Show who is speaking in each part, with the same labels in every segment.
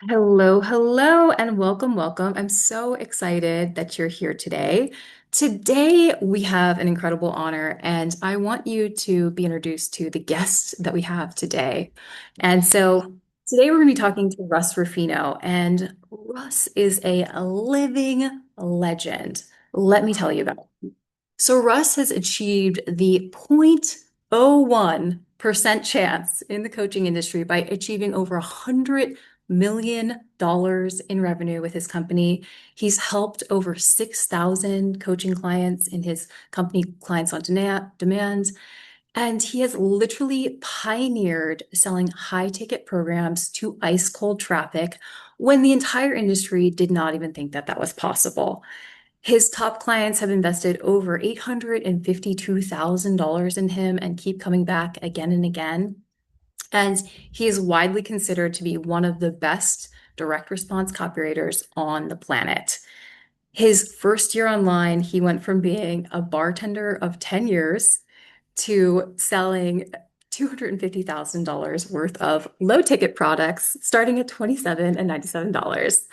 Speaker 1: Hello, hello, and welcome, welcome. I'm so excited that you're here today. Today, we have an incredible honor, and I want you to be introduced to the guest that we have today. And so today, we're going to be talking to Russ Ruffino, and Russ is a living legend. Let me tell you about it. So Russ has achieved the 0.01% chance in the coaching industry by achieving over $100 million in revenue with his company. He's helped over 6,000 coaching clients in his company Clients on Demand, and he has literally pioneered selling high ticket programs to ice cold traffic when the entire industry did not even think that that was possible. His top clients have invested over $852,000 in him and keep coming back again and again. And he is widely considered to be one of the best direct response copywriters on the planet. His first year online, he went from being a bartender of 10 years to selling $250,000 worth of low ticket products starting at $27 and $97.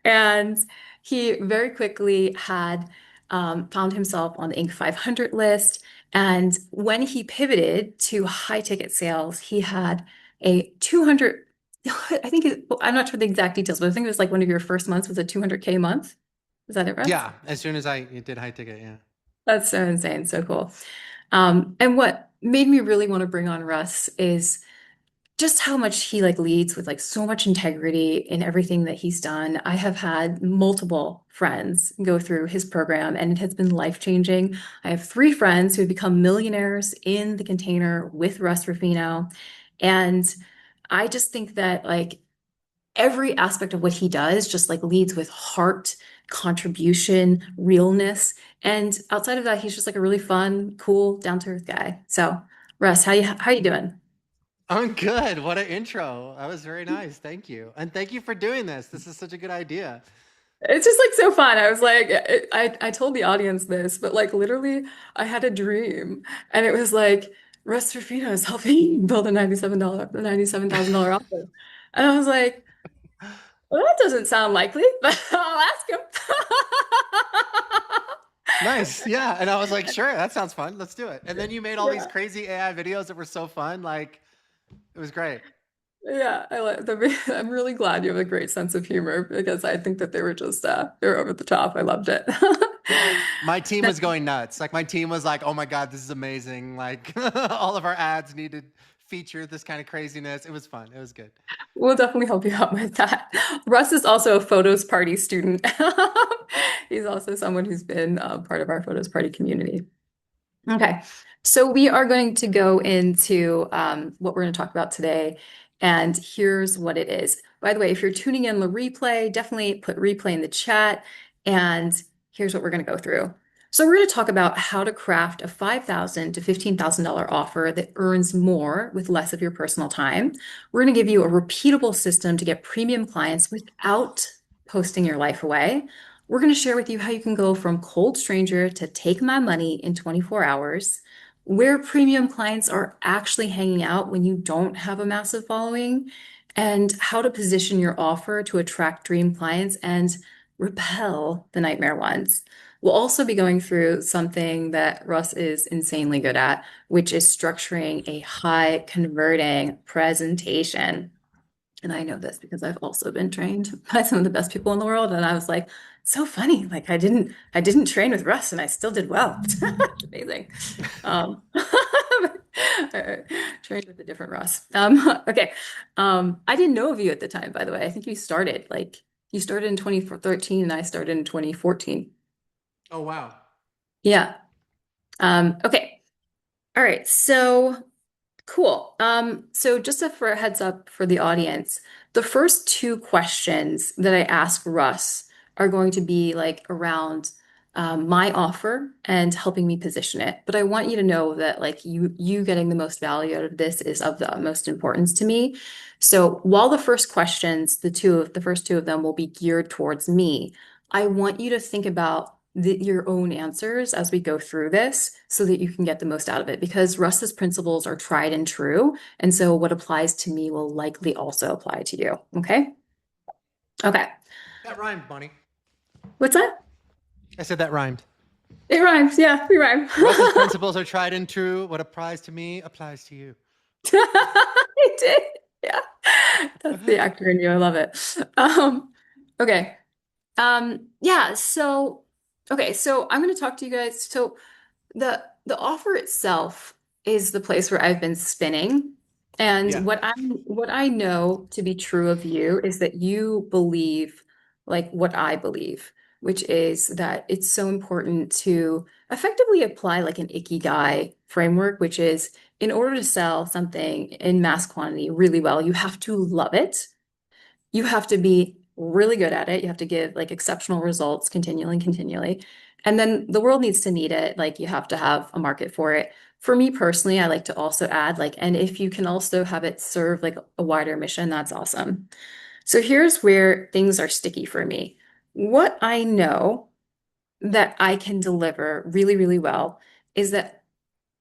Speaker 1: And he very quickly had found himself on the Inc. 500 list. And when he pivoted to high ticket sales, he had a 200, I'm not sure the exact details, but I think it was like one of your first months was a 200K month. Is that it, Russ?
Speaker 2: Yeah, as soon as I did high ticket, yeah.
Speaker 1: That's so insane. So cool. And what made me really want to bring on Russ is just how much he like leads with like so much integrity in everything that he's done. I have had multiple friends go through his program and it has been life-changing. I have three friends who have become millionaires in the container with Russ Ruffino. And I just think that like every aspect of what he does just like leads with heart, contribution, realness. And outside of that, he's just like a really fun, cool, down-to-earth guy. So, Russ, how you doing?
Speaker 2: I'm good. What an intro. That was very nice. Thank you. And thank you for doing this. This is such a good idea.
Speaker 1: It's just like so fun. I was like, I told the audience this, but like literally, I had a dream, and it was like Russ Ruffino is helping build a $97,000 offer, and I was like, well, that doesn't sound likely, but I'll ask him.
Speaker 2: Nice. Yeah. And I was like, sure, that sounds fun. Let's do it. And then you made all these
Speaker 1: Yeah.
Speaker 2: crazy AI videos that were so fun. Like, it was great.
Speaker 1: Yeah, I like them. I'm really glad you have a great sense of humor because I think that they were just they were over the top. I loved it.
Speaker 2: My team was going nuts. Like, my team was like, oh my God, this is amazing. Like, all of our ads needed feature this kind of craziness. It was fun. It was good.
Speaker 1: We'll definitely help you out with that. Russ is also a photos party student. He's also someone who's been part of our photos party community. Okay, so we are going to go into what we're going to talk about today, and here's what it is. By the way, if you're tuning in the replay, definitely put replay in the chat, and here's what we're going to go through. So we're going to talk about how to craft a $5,000 to $15,000 offer that earns more with less of your personal time. We're going to give you a repeatable system to get premium clients without posting your life away. We're going to share with you how you can go from cold stranger to take my money in 24 hours, where premium clients are actually hanging out when you don't have a massive following, and how to position your offer to attract dream clients and repel the nightmare ones. We'll also be going through something that Russ is insanely good at, which is structuring a high converting presentation. And I know this because I've also been trained by some of the best people in the world. And I was like, so funny. Like I didn't train with Russ and I still did well. It's amazing. I trained with a different Russ. Okay. I didn't know of you at the time, by the way. I think you started in 2013 and I started in 2014.
Speaker 2: Oh, wow.
Speaker 1: Yeah. Okay. All right. So cool. So just for a heads up for the audience, the first two questions that I ask Russ are going to be like around my offer and helping me position it. But I want you to know that like you getting the most value out of this is of the utmost importance to me. So while the first questions, the first two of them will be geared towards me, I want you to think about your own answers as we go through this so that you can get the most out of it because Russ's principles are tried and true. And so what applies to me will likely also apply to you. Okay? Okay.
Speaker 2: That rhymed, Bonnie.
Speaker 1: What's that?
Speaker 2: I said that rhymed.
Speaker 1: It rhymes. Yeah, we rhyme.
Speaker 2: Russ's principles are tried and true. What applies to me applies to you.
Speaker 1: I did. Yeah. That's the actor in you. I love it. Okay. Yeah, so okay, so I'm going to talk to you guys. So the offer itself is the place where I've been spinning. And
Speaker 2: Yeah.
Speaker 1: what I know to be true of you is that you believe like what I believe, which is that it's so important to effectively apply like an ikigai framework, which is in order to sell something in mass quantity really well, you have to love it. You have to be really good at it. You have to give like exceptional results continually and continually. And then the world needs to need it. Like you have to have a market for it. For me personally, I like to also add like, and if you can also have it serve like a wider mission, that's awesome. So here's where things are sticky for me. What I know that I can deliver really, really well is that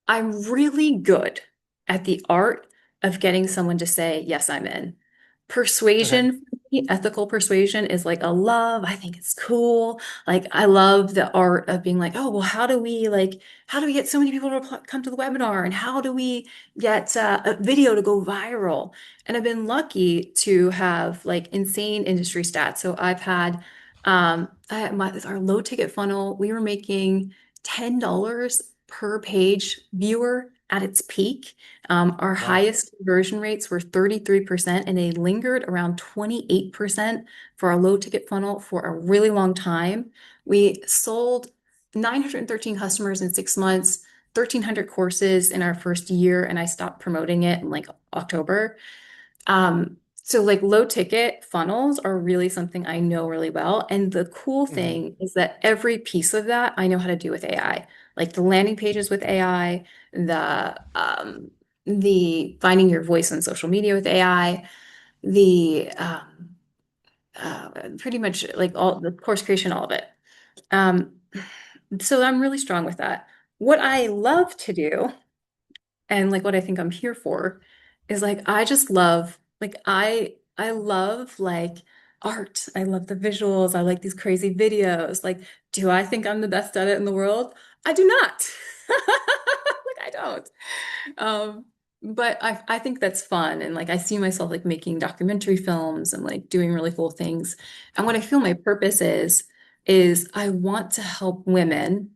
Speaker 1: I'm really good at the art of getting someone to say, yes, I'm in.
Speaker 2: Okay.
Speaker 1: Persuasion, ethical persuasion is like a love. I think it's cool. Like I love the art of being like, oh, well, how do we get so many people to come to the webinar? And how do we get a video to go viral? And I've been lucky to have like insane industry stats. So I've had our low ticket funnel, we were making $10 per page viewer at its peak. Our
Speaker 2: Wow.
Speaker 1: highest conversion rates were 33%, and they lingered around 28% for our low ticket funnel for a really long time. We sold 913 customers in 6 months, 1,300 courses in our first year, and I stopped promoting it in like October. So like low ticket funnels are really something I know really well. And the cool
Speaker 2: Hmm.
Speaker 1: thing is that every piece of that I know how to do with AI. Like the landing pages with AI, the finding your voice on social media with AI, the pretty much like all the course creation, all of it. Um, so I'm really strong with that. What I love to do and like what I think I'm here for is like I just love like I love like art. I love the visuals. I like these crazy videos. Like, do I think I'm the best at it in the world? I do not. Like I don't. Um, but I think that's fun and like I see myself like making documentary films and like doing really cool things. And what I feel my purpose is I want to help women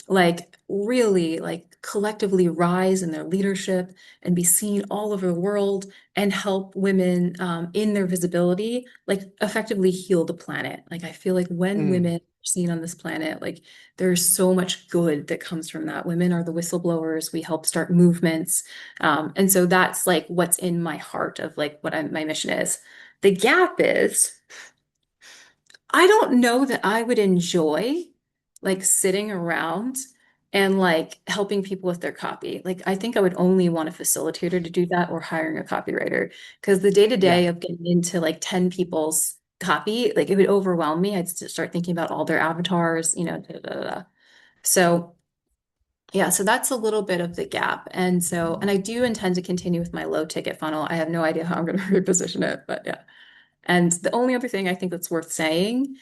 Speaker 1: like really like collectively rise in their leadership and be seen all over the world and help women in their visibility like effectively heal the planet. Like I feel like when
Speaker 2: Mm.
Speaker 1: women are seen on this planet, like there's so much good that comes from that. Women are the whistleblowers. We help start movements. And so that's like what's in my heart of like what my mission is. The gap is I don't know that I would enjoy like sitting around and like helping people with their copy. Like I think I would only want a facilitator to do that or hiring a copywriter because the day to
Speaker 2: Yeah.
Speaker 1: day of getting into like 10 people's copy, like it would overwhelm me. I'd start thinking about all their avatars, da, da, da, da. So yeah, so that's a little bit of the gap. And I do intend to continue with my low ticket funnel. I have no idea how I'm going to reposition it, but yeah. And the only other thing I think that's worth saying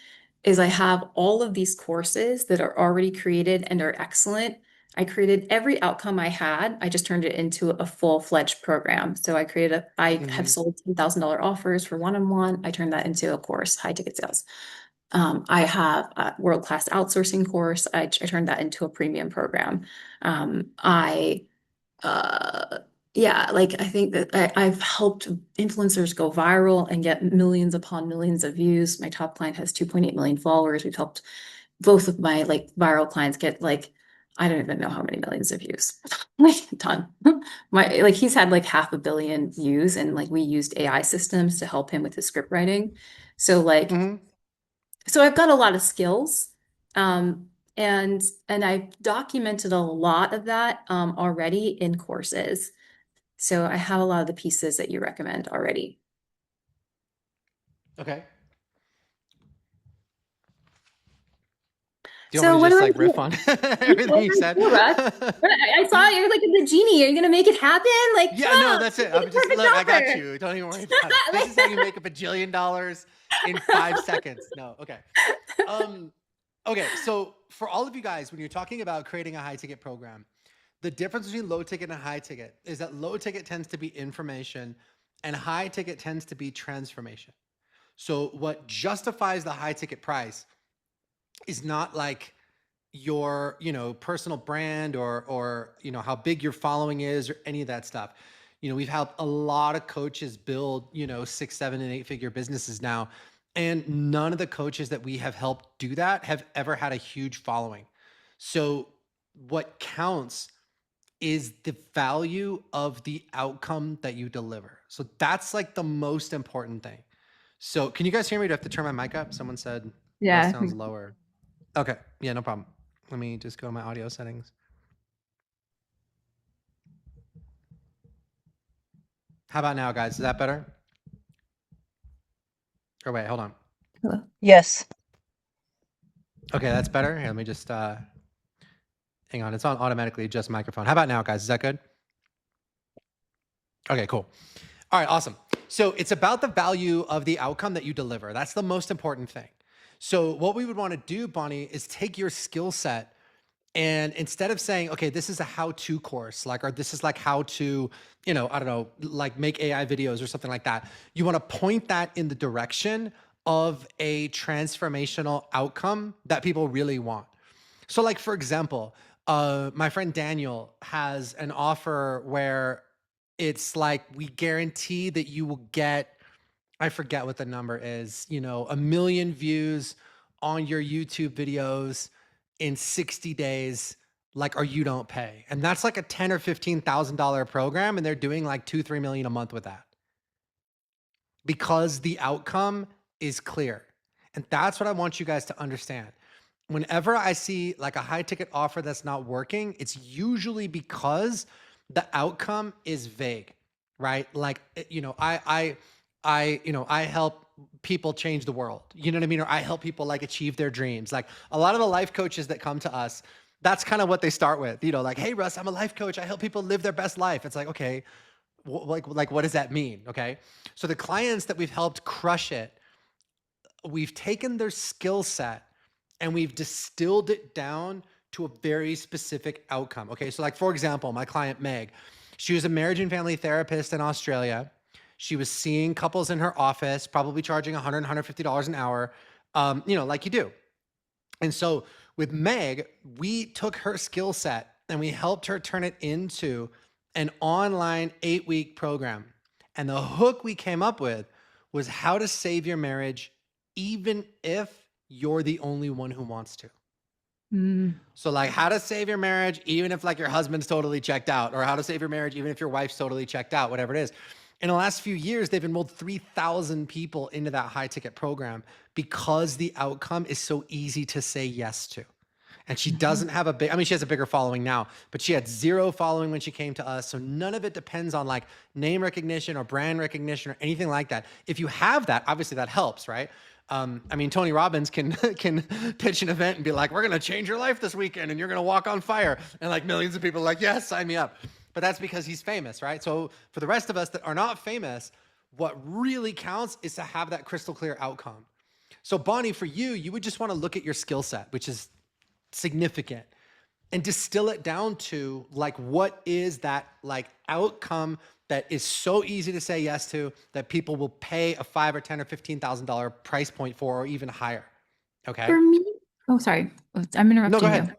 Speaker 1: is I have all of these courses that are already created and are excellent. I created every outcome I had. I just turned it into a full-fledged program. So I have
Speaker 2: Hmm.
Speaker 1: sold $10,000 offers for one-on-one. I turned that into a course, high ticket sales. I have a world-class outsourcing course. I turned that into a premium program. I uh yeah, like I think that I've helped influencers go viral and get millions upon millions of views. My top client has 2.8 million followers. We've helped both of my like viral clients get like I don't even know how many millions of views. Like a ton. My like he's had like 500 million views and like we used AI systems to help him with his script writing. So like
Speaker 2: Hmm.
Speaker 1: so I've got a lot of skills. Um, and I've documented a lot of that already in courses. So I have a lot of the pieces that you recommend already.
Speaker 2: Okay. Do you want
Speaker 1: So
Speaker 2: me to
Speaker 1: what do
Speaker 2: just
Speaker 1: I
Speaker 2: like riff
Speaker 1: do?
Speaker 2: on
Speaker 1: What
Speaker 2: everything you
Speaker 1: do I
Speaker 2: said?
Speaker 1: do, Russ? I saw you're like the genie. Are you gonna make it happen? Like,
Speaker 2: Yeah,
Speaker 1: come
Speaker 2: no,
Speaker 1: on,
Speaker 2: that's
Speaker 1: make
Speaker 2: it.
Speaker 1: me
Speaker 2: I'm
Speaker 1: the
Speaker 2: just
Speaker 1: perfect
Speaker 2: look, I got
Speaker 1: offer.
Speaker 2: you. Don't even worry about it. This is how you make a bajillion dollars in 5 seconds. No, okay. Um, okay, so for all of you guys, when you're talking about creating a high ticket program, the difference between low ticket and high ticket is that low ticket tends to be information and high ticket tends to be transformation. So what justifies the high ticket price is not like your, personal brand or, how big your following is or any of that stuff. We've helped a lot of coaches build, 6, 7, and 8 figure businesses now. And none of the coaches that we have helped do that have ever had a huge following. So what counts is the value of the outcome that you deliver. So that's like the most important thing. So can you guys hear me? Do I have to turn my mic up? Someone said Russ
Speaker 1: Yeah.
Speaker 2: sounds lower. Okay. Yeah, no problem. Let me just go to my audio settings. How about now, guys? Is that better? Or wait, hold on.
Speaker 1: Hello.
Speaker 3: Yes.
Speaker 2: Okay, that's better. Here, let me just hang on. It's on automatically adjust microphone. How about now, guys? Is that good? Okay, cool. All right, awesome. So it's about the value of the outcome that you deliver. That's the most important thing. So what we would want to do, Bonnie, is take your skill set and instead of saying, okay, this is a how-to course, like, or this is like how to, I don't know, like make AI videos or something like that, you want to point that in the direction of a transformational outcome that people really want. So like, for example, my friend Daniel has an offer where it's like, we guarantee that you will get, I forget what the number is, 1 million views on your YouTube videos in 60 days, like, or you don't pay. And that's like a $10 or $15,000 program. And they're doing like 2, 3 million a month with that because the outcome is clear. And that's what I want you guys to understand. Whenever I see like a high ticket offer that's not working, it's usually because the outcome is vague, right? Like, I help people change the world. You know what I mean? Or I help people like achieve their dreams. Like a lot of the life coaches that come to us, that's kind of what they start with, like, hey, Russ, I'm a life coach. I help people live their best life. It's like, okay, like what does that mean? Okay. So the clients that we've helped crush it, we've taken their skill set and we've distilled it down to a very specific outcome. Okay. So like, for example, my client, Meg, she was a marriage and family therapist in Australia. She was seeing couples in her office, probably charging $100, $150 an hour, like you do. And so with Meg, we took her skill set and we helped her turn it into an online 8-week program. And the hook we came up with was how to save your marriage, even if you're the only one who wants to.
Speaker 1: Mm.
Speaker 2: So like how to save your marriage, even if like your husband's totally checked out, or how to save your marriage, even if your wife's totally checked out, whatever it is. In the last few years, they've enrolled 3,000 people into that high ticket program because the outcome is so easy to say yes to. And she doesn't have she has a bigger following now, but she had 0 following when she came to us. So none of it depends on like name recognition or brand recognition or anything like that. If you have that, obviously that helps, right? Tony Robbins can can pitch an event and be like, we're going to change your life this weekend and you're going to walk on fire. And like millions of people are like, yes, sign me up. But that's because he's famous, right? So for the rest of us that are not famous, what really counts is to have that crystal clear outcome. So Bonnie, for you, you would just want to look at your skill set, which is significant, and distill it down to like, what is that like outcome that is so easy to say yes to that people will pay a $5 or $10 or $15,000 price point for, or even higher. Okay.
Speaker 1: For me, oh, sorry, I'm
Speaker 2: No, go
Speaker 1: interrupting you.
Speaker 2: ahead.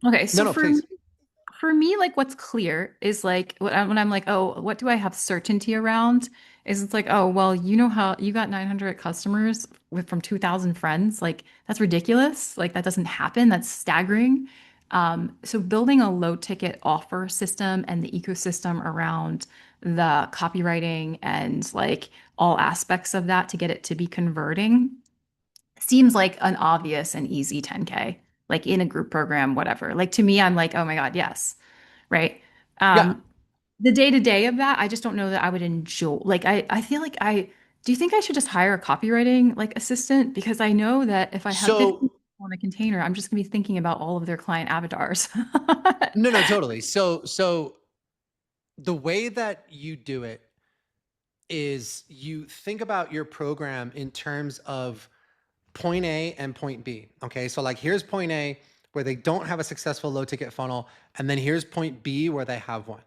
Speaker 1: Okay,
Speaker 2: No,
Speaker 1: so
Speaker 2: no,
Speaker 1: for
Speaker 2: please.
Speaker 1: for me, like what's clear is like when I'm like, oh, what do I have certainty around? Is it's like, oh, well, you know how you got 900 customers from 2,000 friends? Like that's ridiculous. Like that doesn't happen. That's staggering. So building a low ticket offer system and the ecosystem around the copywriting and like all aspects of that to get it to be converting seems like an obvious and easy 10K, like in a group program, whatever. Like to me, I'm like, oh my God, yes. Right.
Speaker 2: Yeah.
Speaker 1: Um, the day to day of that, I just don't know that I would enjoy. Like, I feel like do you think I should just hire a copywriting like assistant? Because I know that if I have
Speaker 2: So
Speaker 1: 50 on a container, I'm just going to be thinking about all of their client avatars.
Speaker 2: No, no, totally. So the way that you do it is you think about your program in terms of point A and point B. Okay. So like here's point A where they don't have a successful low ticket funnel. And then here's point B where they have one.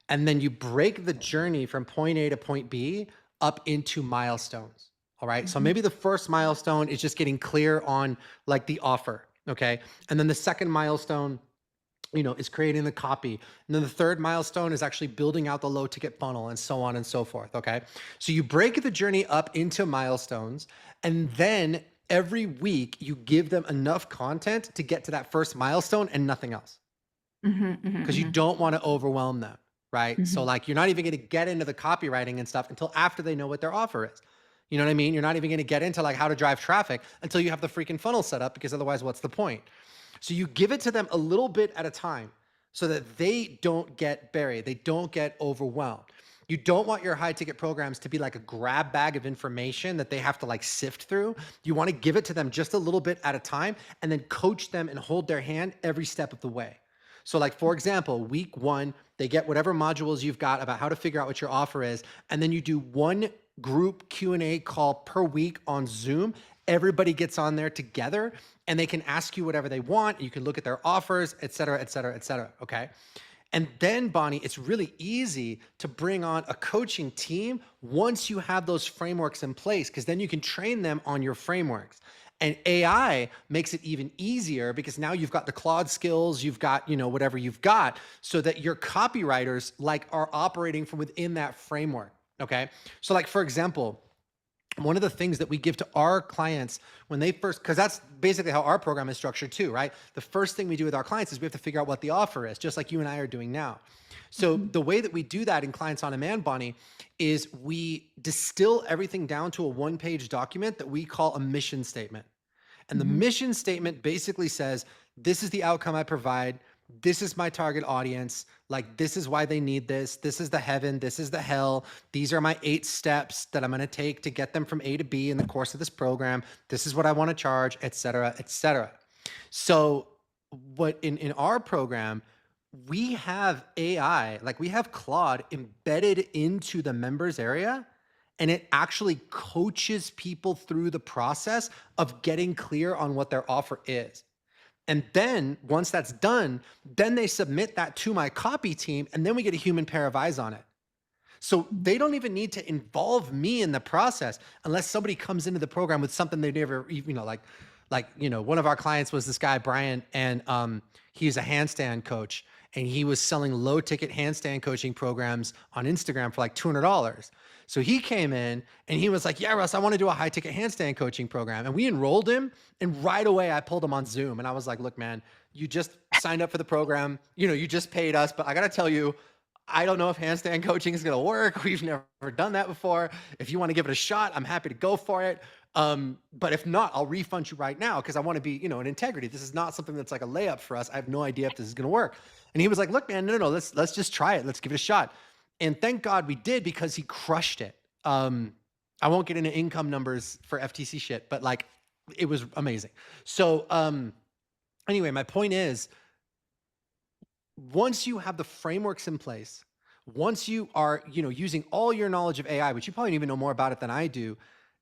Speaker 2: And then you break the journey from point A to point B up into milestones. All right. So
Speaker 1: Mhm,
Speaker 2: maybe the first milestone is just getting clear on like the offer. Okay. And then the second milestone, is creating the copy. And then the third milestone is actually building out the low ticket funnel and so on and so forth. Okay. So you break the journey up into milestones, and then every week you give them enough content to get to that first milestone and nothing else,
Speaker 1: mhm,
Speaker 2: because you
Speaker 1: mhm,
Speaker 2: don't want to overwhelm them. Right. So
Speaker 1: mhm,
Speaker 2: like you're not even going to get into the copywriting and stuff until after they know what their offer is. You know what I mean? You're not even going to get into like how to drive traffic until you have the freaking funnel set up, because otherwise, what's the point? So you give it to them a little bit at a time so that they don't get buried. They don't get overwhelmed. You don't want your high ticket programs to be like a grab bag of information that they have to like sift through. You want to give it to them just a little bit at a time and then coach them and hold their hand every step of the way. So like, for example, week one, they get whatever modules you've got about how to figure out what your offer is. And then you do one group Q&A call per week on Zoom. Everybody gets on there together and they can ask you whatever they want. You can look at their offers, et cetera, et cetera, et cetera. Okay. And then, Bonnie, it's really easy to bring on a coaching team once you have those frameworks in place, because then you can train them on your frameworks. And AI makes it even easier because now you've got the Claude skills, you've got, whatever you've got, so that your copywriters like are operating from within that framework. Okay. So like, for example, one of the things that we give to our clients when they first, because that's basically how our program is structured too, right? The first thing we do with our clients is we have to figure out what the offer is, just like you and I are doing now. So
Speaker 1: mhm,
Speaker 2: the way that we do that in Clients on Demand, Bonnie, is we distill everything down to a one-page document that we call a mission statement. And the
Speaker 1: mhm,
Speaker 2: mission statement basically says, this is the outcome I provide. This is my target audience. Like, this is why they need this. This is the heaven. This is the hell. These are my 8 steps that I'm going to take to get them from A to B in the course of this program. This is what I want to charge, et cetera, et cetera. So what in our program, we have AI, like we have Claude embedded into the members area, and it actually coaches people through the process of getting clear on what their offer is. And then once that's done, then they submit that to my copy team, and then we get a human pair of eyes on it. So
Speaker 1: mhm.
Speaker 2: they don't even need to involve me in the process unless somebody comes into the program with something they never, one of our clients was this guy, Brian, and he's a handstand coach, and he was selling low ticket handstand coaching programs on Instagram for like $200. So he came in and he was like, yeah, Russ, I want to do a high ticket handstand coaching program. And we enrolled him, and right away I pulled him on Zoom, and I was like, look, man, you just signed up for the program. You just paid us, but I got to tell you, I don't know if handstand coaching is going to work. We've never done that before. If you want to give it a shot, I'm happy to go for it. But if not, I'll refund you right now because I want to be, in integrity. This is not something that's like a layup for us. I have no idea if this is going to work. And he was like, "Look, man, no, let's just try it. Let's give it a shot." And thank God we did, because he crushed it. I won't get into income numbers for FTC shit, but like it was amazing. So anyway, my point is, once you have the frameworks in place, once you are, using all your knowledge of AI, which you probably even know more about it than I do,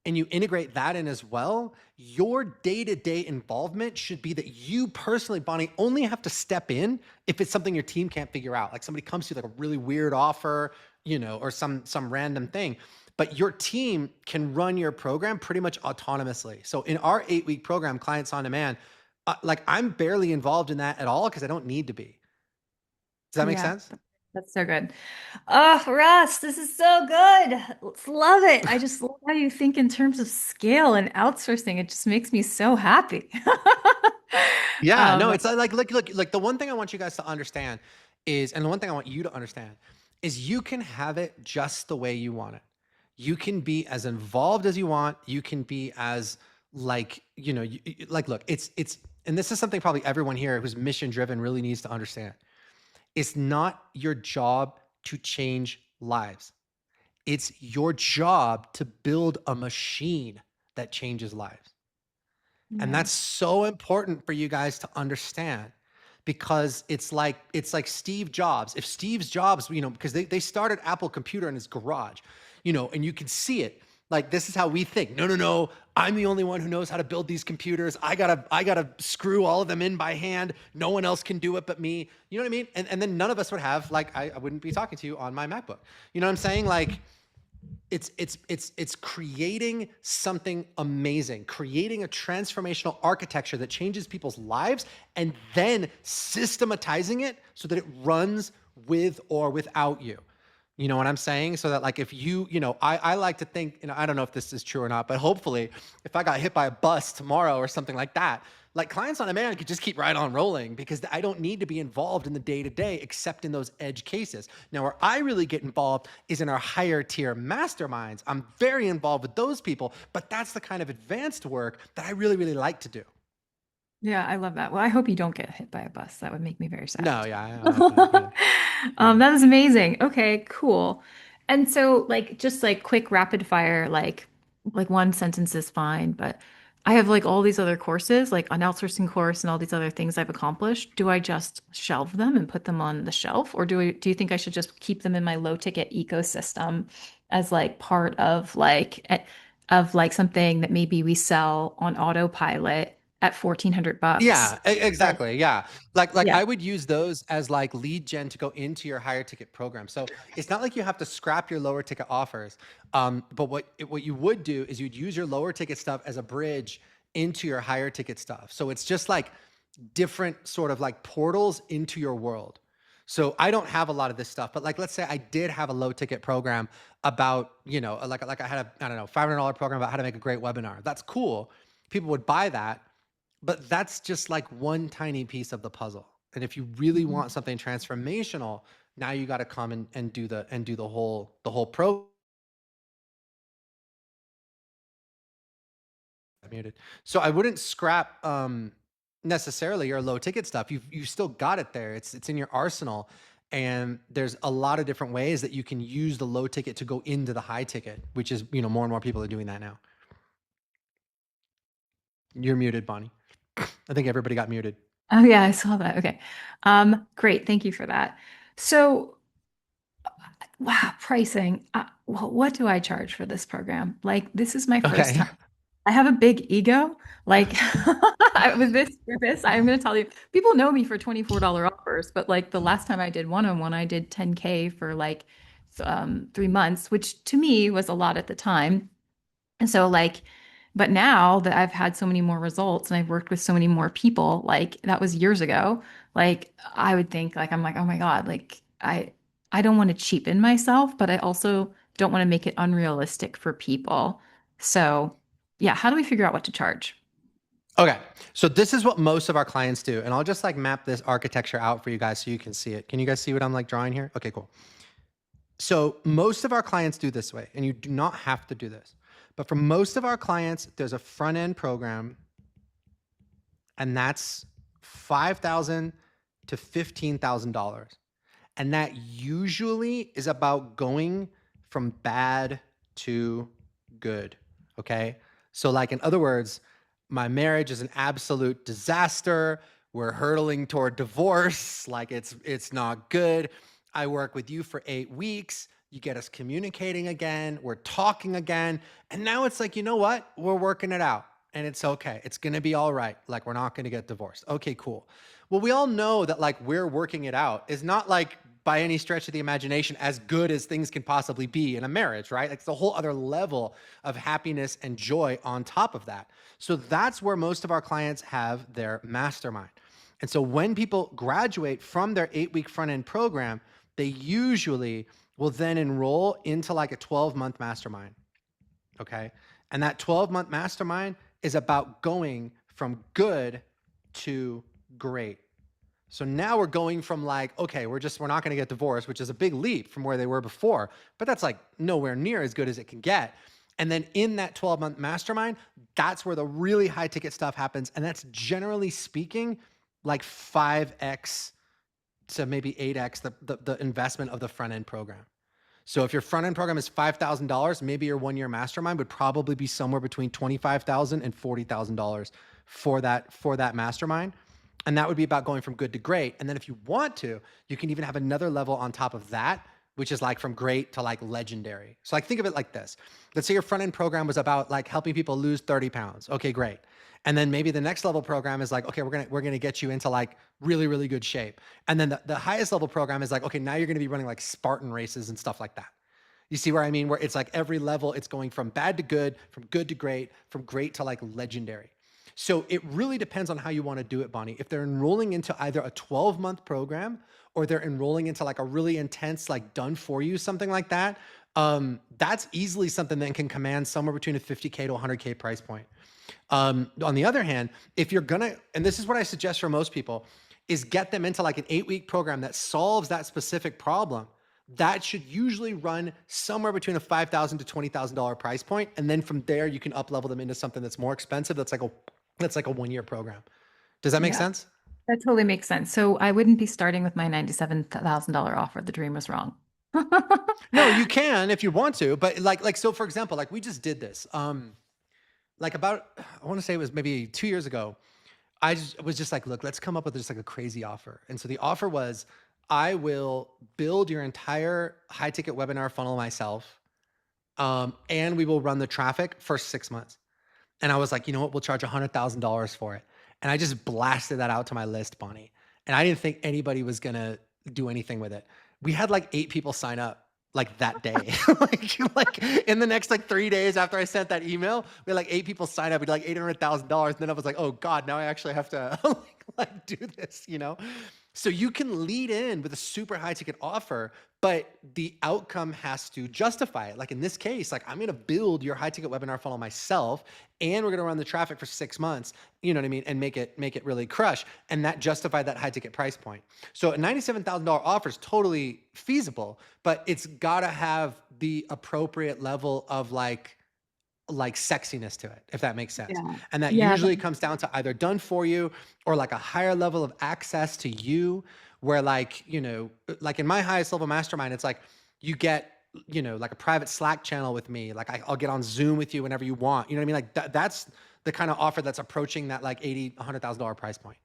Speaker 2: and you integrate that in as well, your day-to-day involvement should be that you personally, Bonnie, only have to step in if it's something your team can't figure out. Like somebody comes to you like a really weird offer, or some random thing. But your team can run your program pretty much autonomously. So in our 8-week program, Clients on Demand, like I'm barely involved in that at all because I don't need to be. Does that make
Speaker 1: Yeah,
Speaker 2: sense?
Speaker 1: that's so good. Oh, Russ, this is so good. Let's love it. I just love how you think in terms of scale and outsourcing. It just makes me so happy.
Speaker 2: Yeah, no,
Speaker 1: Um,
Speaker 2: it's like, look, the one thing I want you guys to understand is, and the one thing I want you to understand is you can have it just the way you want it. You can be as involved as you want. You can be as like, like, look, and this is something probably everyone here who's mission driven really needs to understand. It's not your job to change lives. It's your job to build a machine that changes lives. And
Speaker 1: Yeah.
Speaker 2: that's so important for you guys to understand because it's like Steve Jobs. If Steve's Jobs, because they started Apple Computer in his garage, and you can see it. Like this is how we think. No, no, no. I'm the only one who knows how to build these computers. I gotta screw all of them in by hand. No one else can do it but me. You know what I mean? And then none of us would have like I wouldn't be talking to you on my MacBook. You know what I'm saying? Like it's creating something amazing, creating a transformational architecture that changes people's lives and then systematizing it so that it runs with or without you. You know what I'm saying? So that like if I like to think, I don't know if this is true or not, but hopefully if I got hit by a bus tomorrow or something like that, like clients on demand could just keep right on rolling because I don't need to be involved in the day to day except in those edge cases. Now, where I really get involved is in our higher tier masterminds. I'm very involved with those people, but that's the kind of advanced work that I really, really like to do.
Speaker 1: Yeah, I love that. Well, I hope you don't get hit by a bus. That would make me very sad.
Speaker 2: No, yeah, yeah. Yeah.
Speaker 1: That is amazing. Okay, cool. And so like just like quick rapid fire, like one sentence is fine, but I have like all these other courses, like an outsourcing course and all these other things I've accomplished. Do I just shelve them and put them on the shelf, or do you think I should just keep them in my low ticket ecosystem as like part of like something that maybe we sell on autopilot at 1,400 bucks?
Speaker 2: Yeah, exactly. Yeah. Like
Speaker 1: Yeah.
Speaker 2: I would use those as like lead gen to go into your higher ticket program. So it's not like you have to scrap your lower ticket offers. But what you would do is you'd use your lower ticket stuff as a bridge into your higher ticket stuff. So it's just like different sort of like portals into your world. So I don't have a lot of this stuff, but like let's say I did have a low ticket program about, like I had a, I don't know, $500 program about how to make a great webinar. That's cool. People would buy that, but that's just like one tiny piece of the puzzle. And if you really want something transformational, now you got to come and do the whole pro muted. So I wouldn't scrap necessarily your low ticket stuff. You've still got it there. It's in your arsenal. And there's a lot of different ways that you can use the low ticket to go into the high ticket, which is, more and more people are doing that now. You're muted, Bonnie. I think everybody got muted.
Speaker 1: Oh yeah, I saw that. Okay. Great. Thank you for that. So, wow, pricing. Well, what do I charge for this program? Like, this is my first
Speaker 2: Okay.
Speaker 1: time. I have a big ego. Like, with this, I'm going to tell you, people know me for $24 offers, but like the last time I did one-on-one, I did 10K for like 3 months, which to me was a lot at the time. And so like, but now that I've had so many more results and I've worked with so many more people, like that was years ago, like I would think like I'm like, oh my God, like I don't want to cheapen myself, but I also don't want to make it unrealistic for people. So yeah, how do we figure out what to charge?
Speaker 2: Okay. So this is what most of our clients do. And I'll just like map this architecture out for you guys so you can see it. Can you guys see what I'm like drawing here? Okay, cool. So most of our clients do this way, and you do not have to do this. But for most of our clients, there's a front end program, and that's $5,000 to $15,000. And that usually is about going from bad to good. Okay. So, like, in other words, my marriage is an absolute disaster. We're hurtling toward divorce. Like, it's not good. I work with you for 8 weeks. You get us communicating again. We're talking again. And now it's like, you know what? We're working it out. And it's okay. It's going to be all right. Like, we're not going to get divorced. Okay, cool. Well, we all know that like we're working it out is not like by any stretch of the imagination as good as things can possibly be in a marriage, right? Like it's a whole other level of happiness and joy on top of that. So that's where most of our clients have their mastermind. And so when people graduate from their 8 week front end program, they usually will then enroll into like a 12-month mastermind. Okay. And that 12-month mastermind is about going from good to great. So now we're going from like, okay, we're not going to get divorced, which is a big leap from where they were before, but that's like nowhere near as good as it can get. And then in that 12-month mastermind, that's where the really high ticket stuff happens. And that's generally speaking, like 5x to maybe 8x the investment of the front end program. So if your front end program is $5,000, maybe your 1 year mastermind would probably be somewhere between $25,000 and $40,000 for that mastermind. And that would be about going from good to great. And then if you want to, you can even have another level on top of that, which is like from great to like legendary. So like think of it like this. Let's say your front end program was about like helping people lose 30 pounds. Okay, great. And then maybe the next level program is like, okay, we're gonna get you into like really, really good shape. And then the highest level program is like, okay, now you're gonna be running like Spartan races and stuff like that. You see where I mean? Where it's like every level, it's going from bad to good, from good to great, from great to like legendary. So it really depends on how you want to do it, Bonnie. If they're enrolling into either a 12-month program or they're enrolling into like a really intense, like done for you, something like that, that's easily something that can command somewhere between a 50K to 100K price point. On the other hand, if you're gonna, and this is what I suggest for most people, is get them into like an 8-week program that solves that specific problem. That should usually run somewhere between a $5,000 to $20,000 price point, and then from there you can up level them into something that's more expensive. That's like a 1-year program. Does that make
Speaker 1: Yeah,
Speaker 2: sense?
Speaker 1: that totally makes sense. So I wouldn't be starting with my $97,000 offer. The dream was wrong.
Speaker 2: No, you can if you want to, but like so for example, like we just did this. Like about I want to say it was maybe 2 years ago. Was just like, look, let's come up with just like a crazy offer. And so the offer was, I will build your entire high ticket webinar funnel myself, and we will run the traffic for 6 months. And I was like, you know what? We'll charge $100,000 for it. And I just blasted that out to my list, Bonnie. And I didn't think anybody was gonna do anything with it. We had like 8 people sign up like that day. like in the next like 3 days after I sent that email, we had like 8 people sign up. We did like $800,000. And then I was like, oh God, now I actually have to like do this, you know? So you can lead in with a super high ticket offer, but the outcome has to justify it. Like in this case, like I'm going to build your high ticket webinar funnel myself, and we're going to run the traffic for 6 months, you know what I mean? And make it really crush. And that justified that high ticket price point. So a $97,000 offer is totally feasible, but it's got to have the appropriate level of like sexiness to it, if that makes sense.
Speaker 1: Yeah.
Speaker 2: And that
Speaker 1: Yeah.
Speaker 2: usually comes down to either done for you or like a higher level of access to you, where like, you know, like in my highest level mastermind, it's like you get, you know, like a private Slack channel with me. Like I'll get on Zoom with you whenever you want. You know what I mean? Like that's the kind of offer that's approaching that like $80,000, $100,000 price point.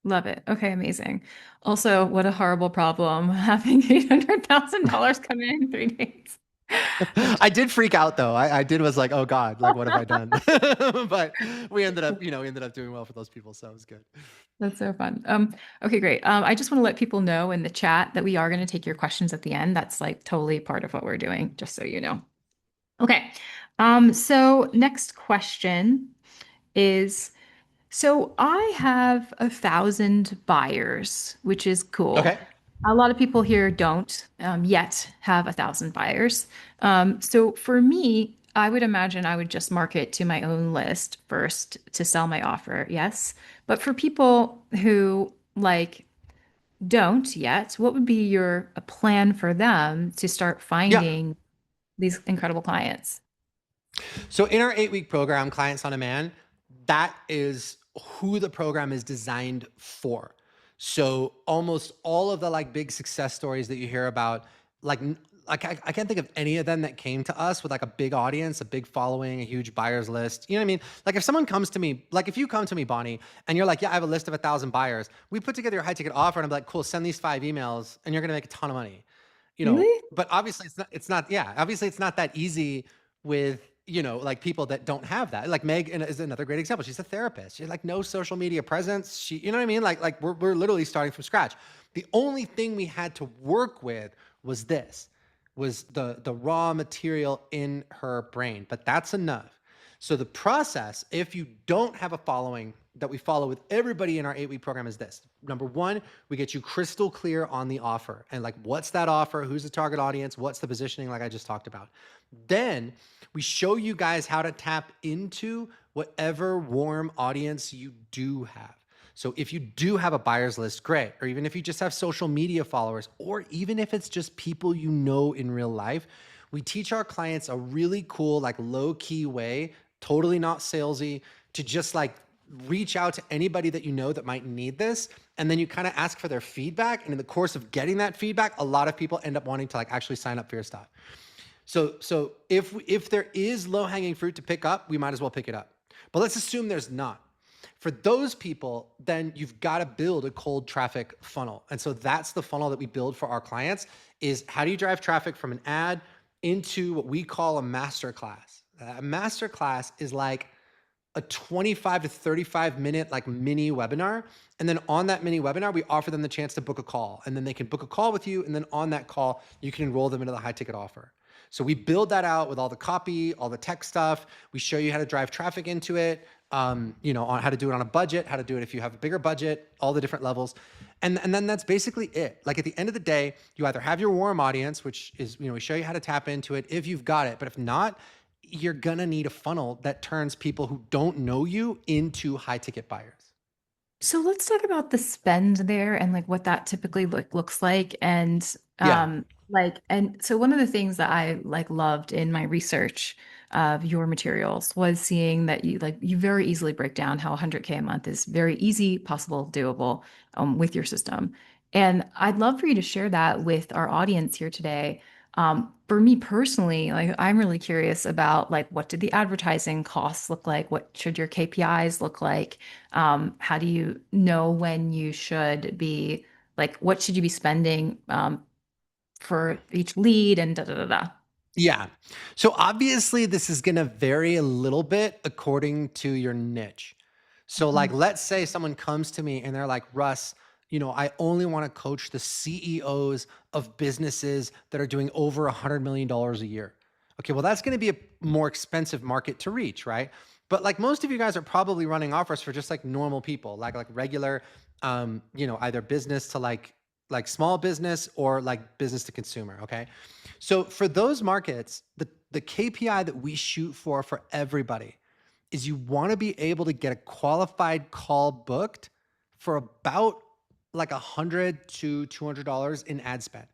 Speaker 1: Love it. Okay, amazing. Also, what a horrible problem having $800,000 come in 3 days. Which
Speaker 2: I did freak out though. I did was like, oh God, like what have I done? But we ended up, we ended up doing well for those people. So it was good.
Speaker 1: That's so fun. Okay, great. I just want to let people know in the chat that we are going to take your questions at the end. That's like totally part of what we're doing, just so you know. Okay. So next question is, so I have 1,000 buyers, which is cool.
Speaker 2: Okay.
Speaker 1: A lot of people here don't yet have 1,000 buyers. So for me, I would imagine I would just market to my own list first to sell my offer. Yes. But for people who like don't yet, what would be your a plan for them to start
Speaker 2: Yeah.
Speaker 1: finding these incredible clients?
Speaker 2: So in our 8-week program, Clients on Demand, that is who the program is designed for. So almost all of the like big success stories that you hear about, like I can't think of any of them that came to us with like a big audience, a big following, a huge buyers list. You know what I mean? Like if someone comes to me, like if you come to me, Bonnie, and you're like, yeah, I have a list of 1,000 buyers. We put together your high ticket offer, and I'm like, cool, send these 5 emails, and you're gonna make a ton of money.
Speaker 1: Really?
Speaker 2: But obviously it's not, yeah, obviously it's not that easy with, like people that don't have that. Like Meg is another great example. She's a therapist. She's like no social media presence. You know what I mean? Like we're literally starting from scratch. The only thing we had to work with was the raw material in her brain, but that's enough. So the process, if you don't have a following that we follow with everybody in our 8-week program, is this. Number one, we get you crystal clear on the offer and like, what's that offer? Who's the target audience? What's the positioning? Like I just talked about. Then we show you guys how to tap into whatever warm audience you do have. So if you do have a buyer's list, great. Or even if you just have social media followers, or even if it's just people you know in real life, we teach our clients a really cool, like low key way, totally not salesy, to just like reach out to anybody that you know that might need this. And then you kind of ask for their feedback. And in the course of getting that feedback, a lot of people end up wanting to like actually sign up for your stuff. So if there is low hanging fruit to pick up, we might as well pick it up. But let's assume there's not. For those people, then you've got to build a cold traffic funnel. And so that's the funnel that we build for our clients is how do you drive traffic from an ad into what we call a master class? A master class is like a 25 to 35 minute like mini webinar. And then on that mini webinar, we offer them the chance to book a call, and then they can book a call with you. And then on that call, you can enroll them into the high ticket offer. So we build that out with all the copy, all the tech stuff. We show you how to drive traffic into it, on how to do it on a budget, how to do it if you have a bigger budget, all the different levels. And then that's basically it. Like at the end of the day, you either have your warm audience, which is, we show you how to tap into it if you've got it. But if not, you're gonna need a funnel that turns people who don't know you into high ticket buyers.
Speaker 1: So let's talk about the spend there and like what that typically looks like. And
Speaker 2: Yeah.
Speaker 1: and so one of the things that I like loved in my research of your materials was seeing that you very easily break down how 100K a month is very easy, possible, doable with your system. And I'd love for you to share that with our audience here today. For me personally, like I'm really curious about like what did the advertising costs look like? What should your KPIs look like? How do you know when you should be like what should you be spending for each lead and da da da da?
Speaker 2: Yeah. So obviously this is going to vary a little bit according to your niche. So like,
Speaker 1: Mhm,
Speaker 2: let's say someone comes to me and they're like, Russ, I only want to coach the CEOs of businesses that are doing over $100 million a year. Okay. Well, that's going to be a more expensive market to reach, right? But like most of you guys are probably running offers for just like normal people, like regular, either business to like small business or like business to consumer. Okay. So for those markets, the KPI that we shoot for everybody is you want to be able to get a qualified call booked for about like $100 to $200 in ad spend.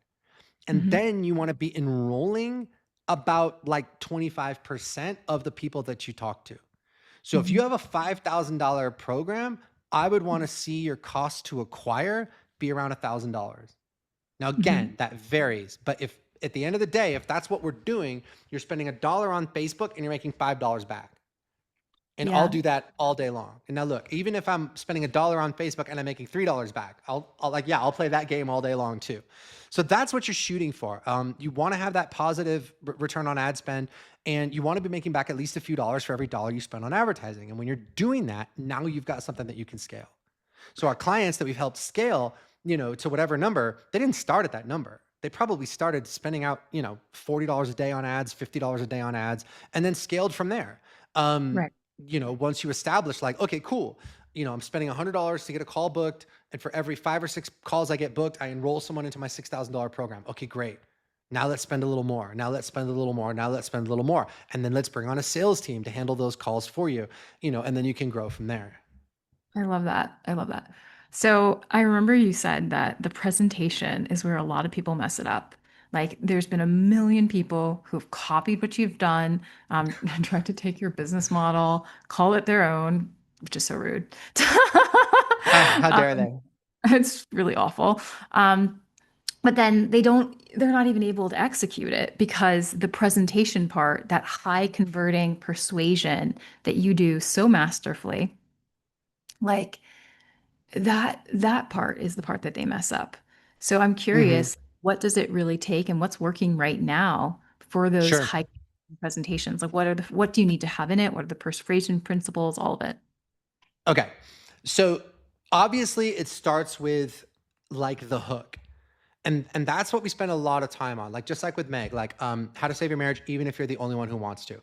Speaker 2: And
Speaker 1: mhm,
Speaker 2: then you want to be enrolling about like 25% of the people that you talk to. So if you
Speaker 1: mhm,
Speaker 2: have a $5,000 program, I would want to see your cost to acquire be around $1,000. Now, again,
Speaker 1: mhm.
Speaker 2: that varies, but if at the end of the day, if that's what we're doing, you're spending $1 on Facebook and you're making $5 back. And I'll
Speaker 1: Yeah,
Speaker 2: do that all day long. And now look, even if I'm spending $1 on Facebook and I'm making $3 back, I'll play that game all day long too. So that's what you're shooting for. You want to have that positive return on ad spend, and you want to be making back at least a few dollars for every dollar you spend on advertising. And when you're doing that, now you've got something that you can scale. So our clients that we've helped scale, to whatever number, they didn't start at that number. They probably started spending out, $40 a day on ads, $50 a day on ads, and then scaled from there. Um,
Speaker 1: right.
Speaker 2: Once you establish like, okay, cool, I'm spending $100 to get a call booked, and for every 5 or 6 calls I get booked, I enroll someone into my $6,000 program. Okay, great. Now let's spend a little more. Now let's spend a little more. Now let's spend a little more. And then let's bring on a sales team to handle those calls for you, and then you can grow from there.
Speaker 1: I love that. I love that. So I remember you said that the presentation is where a lot of people mess it up. Like there's been a million people who've copied what you've done, tried to take your business model, call it their own, which is so rude.
Speaker 2: How dare
Speaker 1: Um,
Speaker 2: they?
Speaker 1: it's really awful. But then they're not even able to execute it because the presentation part, that high converting persuasion that you do so masterfully, like that part is the part that they mess up. So I'm
Speaker 2: Hmm.
Speaker 1: curious, what does it really take and what's working right now for those
Speaker 2: Sure.
Speaker 1: high presentations? Like what do you need to have in it? What are the persuasion principles, all of it?
Speaker 2: Okay. So obviously it starts with like the hook. And that's what we spend a lot of time on. Like just like with Meg, like how to save your marriage even if you're the only one who wants to.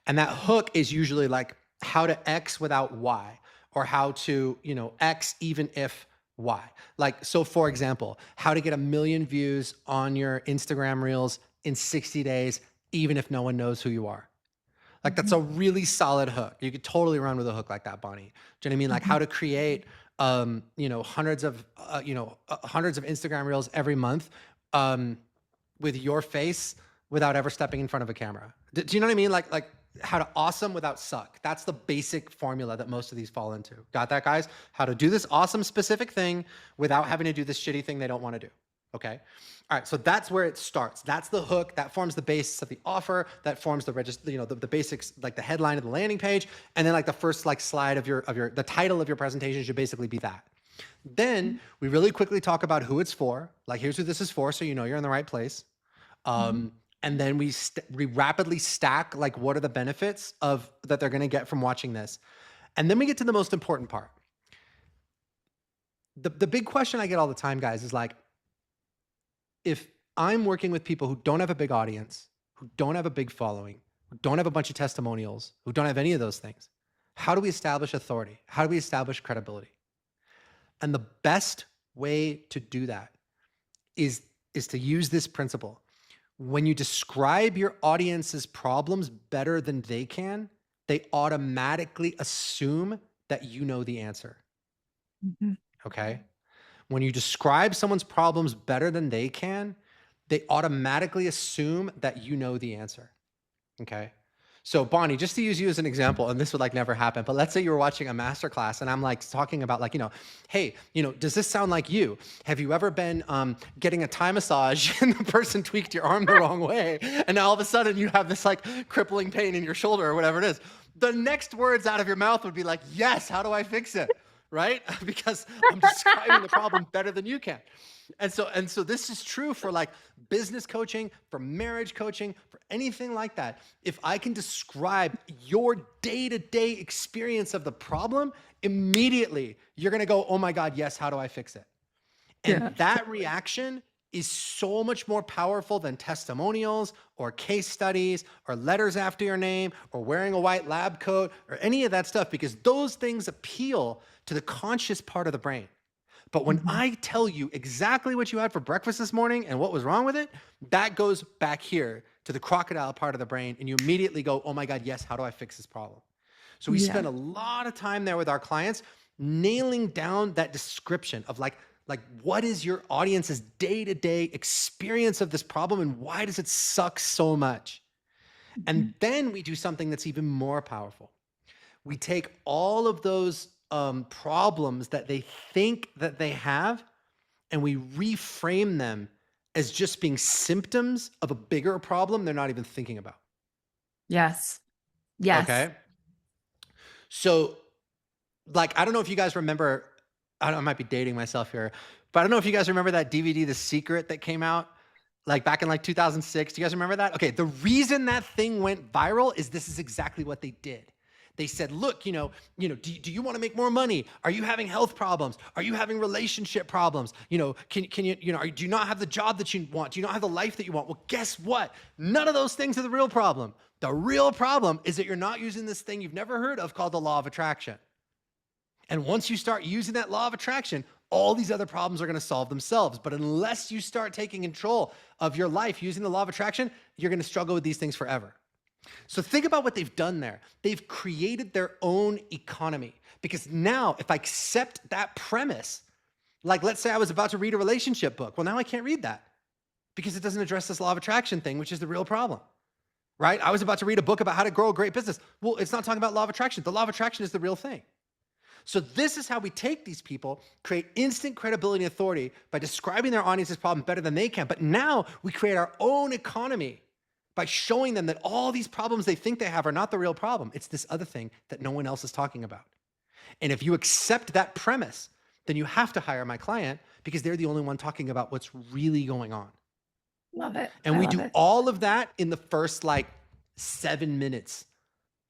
Speaker 2: And that hook is usually like how to X without Y, or how to, X even if Y. Like, so for example, how to get 1 million views on your Instagram reels in 60 days, even if no one knows who you are. Like that's a
Speaker 1: Mhm,
Speaker 2: really solid hook. You could totally run with a hook like that, Bonnie. Do you know what I mean? Like how
Speaker 1: mhm.
Speaker 2: to create, hundreds of Instagram reels every month, um, with your face without ever stepping in front of a camera. Do you know what I mean? Like how to awesome without suck. That's the basic formula that most of these fall into. Got that, guys? How to do this awesome specific thing without having to do this shitty thing they don't want to do. Okay. All right, so that's where it starts. That's the hook. That forms the basis of the offer. That forms the register, the basics, like the headline of the landing page, and then like the first like slide of your the title of your presentation should basically be that. Then we really quickly talk about who it's for. Like, here's who this is for, so you know you're in the right place.
Speaker 1: Mhm.
Speaker 2: And then we rapidly stack like what are the benefits of that they're going to get from watching this, and then we get to the most important part. The big question I get all the time, guys, is like, if I'm working with people who don't have a big audience, who don't have a big following, who don't have a bunch of testimonials, who don't have any of those things, how do we establish authority? How do we establish credibility? And the best way to do that is to use this principle. When you describe your audience's problems better than they can, they automatically assume that you know the answer.
Speaker 1: Mhm.
Speaker 2: Okay? When you describe someone's problems better than they can, they automatically assume that you know the answer. Okay. So Bonnie, just to use you as an example, and this would like never happen, but let's say you were watching a masterclass and I'm like talking about like, hey, does this sound like you? Have you ever been getting a Thai massage and the person tweaked your arm the wrong way? And now all of a sudden you have this like crippling pain in your shoulder or whatever it is. The next words out of your mouth would be like, yes, how do I fix it? Right? Because I'm describing the problem better than you can. And so this is true for like business coaching, for marriage coaching, for anything like that. If I can describe your day-to-day experience of the problem, immediately you're going to go, "Oh my God, yes, how do I fix it?" And
Speaker 1: Yeah.
Speaker 2: that reaction is so much more powerful than testimonials or case studies or letters after your name or wearing a white lab coat or any of that stuff, because those things appeal to the conscious part of the brain. But when
Speaker 1: Mhm.
Speaker 2: I tell you exactly what you had for breakfast this morning and what was wrong with it, that goes back here to the crocodile part of the brain. And you immediately go, "Oh my God, yes, how do I fix this problem?" So we
Speaker 1: Yeah.
Speaker 2: spend a lot of time there with our clients, nailing down that description of like what is your audience's day-to-day experience of this problem and why does it suck so much? And
Speaker 1: Mhm.
Speaker 2: then we do something that's even more powerful. We take all of those problems that they think that they have and we reframe them as just being symptoms of a bigger problem they're not even thinking about.
Speaker 1: Yes. Yes.
Speaker 2: Okay. So, like, I don't know if you guys remember, I might be dating myself here, but I don't know if you guys remember that DVD, The Secret, that came out like back in like 2006. Do you guys remember that? Okay. The reason that thing went viral is this is exactly what they did. They said, look, do you want to make more money? Are you having health problems? Are you having relationship problems? Can you, do you not have the job that you want? Do you not have the life that you want? Well, guess what? None of those things are the real problem. The real problem is that you're not using this thing you've never heard of called the law of attraction. And once you start using that law of attraction, all these other problems are going to solve themselves. But unless you start taking control of your life using the law of attraction, you're going to struggle with these things forever. So think about what they've done there. They've created their own economy. Because now, if I accept that premise, like let's say I was about to read a relationship book. Well, now I can't read that because it doesn't address this law of attraction thing, which is the real problem, right? I was about to read a book about how to grow a great business. Well, it's not talking about law of attraction. The law of attraction is the real thing. So this is how we take these people, create instant credibility and authority by describing their audience's problem better than they can. But now we create our own economy by showing them that all these problems they think they have are not the real problem. It's this other thing that no one else is talking about. And if you accept that premise, then you have to hire my client because they're the only one talking about what's really going on.
Speaker 1: Love it.
Speaker 2: And
Speaker 1: I
Speaker 2: we
Speaker 1: love
Speaker 2: do
Speaker 1: it.
Speaker 2: all of that in the first like 7 minutes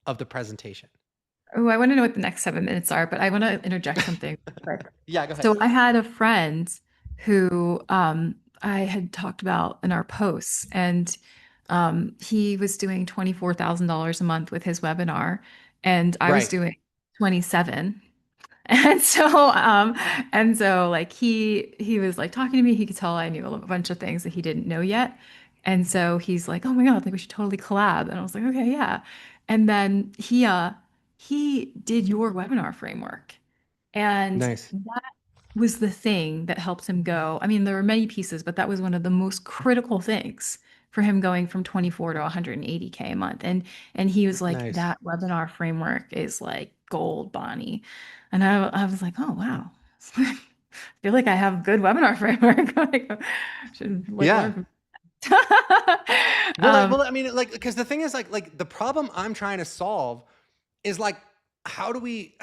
Speaker 2: of the presentation.
Speaker 1: Oh, I want to know what the next 7 minutes are, but I want to interject something real quick.
Speaker 2: Yeah, go ahead.
Speaker 1: So I had a friend who I had talked about in our posts, and he was doing $24,000 a month with his webinar, and I was
Speaker 2: Right.
Speaker 1: doing 27. And so like he was like talking to me. He could tell I knew a bunch of things that he didn't know yet. And so he's like, "Oh my God, like we should totally collab." And I was like, "Okay, yeah." And then he did your webinar framework. And
Speaker 2: Nice.
Speaker 1: that was the thing that helped him go. I mean, there were many pieces, but that was one of the most critical things for him going from 24 to 180K a month. And he was like,
Speaker 2: Nice.
Speaker 1: that webinar framework is like gold, Bonnie. And I was like, oh wow. feel like I have good webinar framework. Like, should like learn
Speaker 2: Yeah.
Speaker 1: from.
Speaker 2: Well,
Speaker 1: Um,
Speaker 2: I mean, like, because the thing is, the problem I'm trying to solve is like, how do we,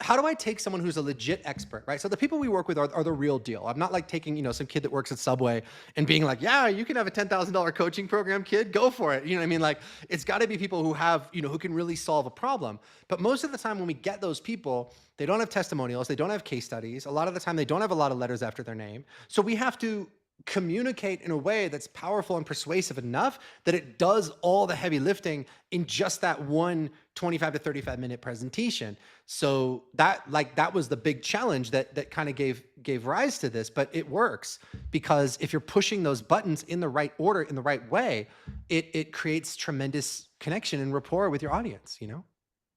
Speaker 2: how do I take someone who's a legit expert, right? So the people we work with are the real deal. I'm not like taking, some kid that works at Subway and being like, yeah, you can have a $10,000 coaching program, kid, go for it. You know what I mean? Like, it's got to be people who have, who can really solve a problem. But most of the time when we get those people, they don't have testimonials, they don't have case studies. A lot of the time they don't have a lot of letters after their name. So we have to communicate in a way that's powerful and persuasive enough that it does all the heavy lifting in just that one 25 to 35-minute presentation. So that was the big challenge that kind of gave rise to this, but it works because if you're pushing those buttons in the right order, in the right way, it creates tremendous connection and rapport with your audience.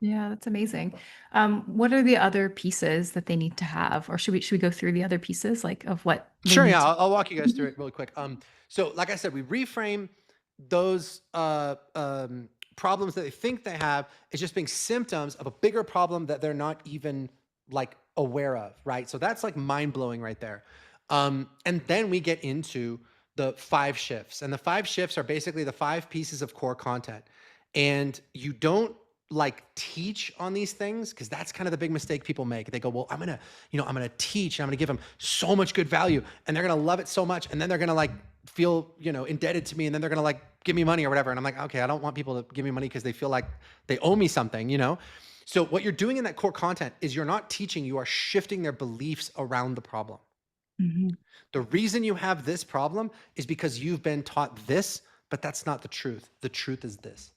Speaker 1: yeah, that's amazing. What are the other pieces that they need to have, or should we go through the other pieces like of what they
Speaker 2: Sure,
Speaker 1: need
Speaker 2: yeah,
Speaker 1: to?
Speaker 2: I'll walk you guys through it really quick. So like I said, we reframe those problems that they think they have as just being symptoms of a bigger problem that they're not even like aware of, right? So that's like mind blowing right there. And then we get into the 5 shifts, and the 5 shifts are basically the 5 pieces of core content. And you don't like teach on these things because that's kind of the big mistake people make. They go, well, I'm gonna teach and I'm gonna give them so much good value and they're gonna love it so much, and then they're gonna like feel indebted to me, and then they're gonna like give me money or whatever. And I'm like, okay, I don't want people to give me money because they feel like they owe me something. So what you're doing in that core content is you're not teaching, you are shifting their beliefs around the problem.
Speaker 1: Mhm.
Speaker 2: The reason you have this problem is because you've been taught this, but that's not the truth. The truth is this.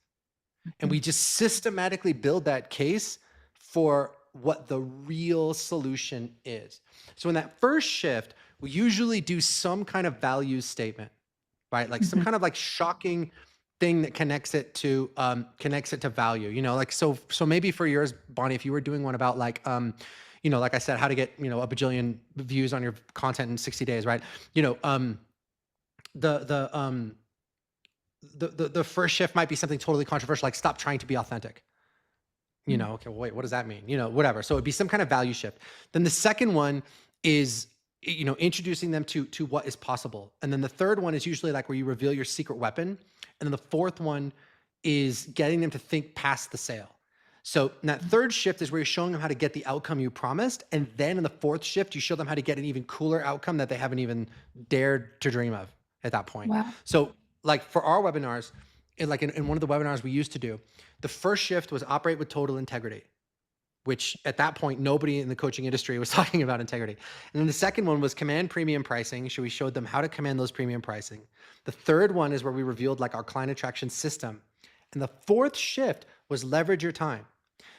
Speaker 2: And we just systematically build that case for what the real solution is. So in that first shift, we usually do some kind of value statement, right? Like some
Speaker 1: Mhm.
Speaker 2: kind of like shocking thing that connects it to value. Like so maybe for yours, Bonnie, if you were doing one about like like I said, how to get a bajillion views on your content in 60 days, right? You know, the the um the first shift might be something totally controversial, like stop trying to be authentic. Okay, well, wait, what does that mean? Whatever. So it'd be some kind of value shift. Then the second one is, introducing them to what is possible. And then the third one is usually like where you reveal your secret weapon. And then the fourth one is getting them to think past the sale. So in that third shift is where you're showing them how to get the outcome you promised. And then in the fourth shift, you show them how to get an even cooler outcome that they haven't even dared to dream of at that point.
Speaker 1: Wow.
Speaker 2: So like for our webinars, in one of the webinars we used to do, the first shift was operate with total integrity, which at that point, nobody in the coaching industry was talking about integrity. And then the second one was command premium pricing. So we showed them how to command those premium pricing. The third one is where we revealed like our client attraction system. And the fourth shift was leverage your time.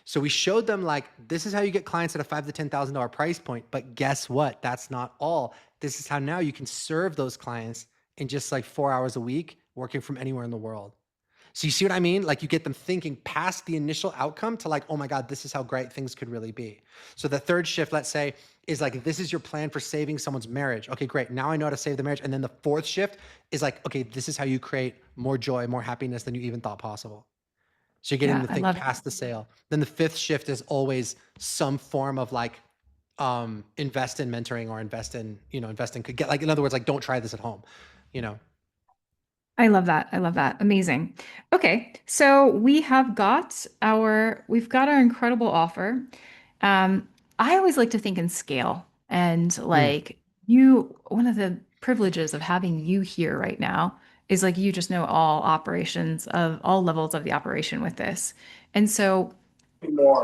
Speaker 2: So we showed them like, this is how you get clients at a $5,000 to $10,000 price point. But guess what? That's not all. This is how now you can serve those clients in just like 4 hours a week, working from anywhere in the world. So you see what I mean? Like you get them thinking past the initial outcome to like, oh my God, this is how great things could really be. So the third shift, let's say, is like, this is your plan for saving someone's marriage. Okay, great. Now I know how to save the marriage. And then the fourth shift is like, okay, this is how you create more joy, more happiness than you even thought possible. So you're getting
Speaker 1: Yeah,
Speaker 2: them to
Speaker 1: I
Speaker 2: think
Speaker 1: love it.
Speaker 2: past the sale. Then the fifth shift is always some form of like, invest in mentoring or invest in, get like, in other words, like don't try this at home, you know?
Speaker 1: I love that. I love that. Amazing. Okay, so we've got our incredible offer. Um, I always like to think in scale, and
Speaker 2: Mm,
Speaker 1: like one of the privileges of having you here right now is like you just know all operations of all levels of the operation with this. And so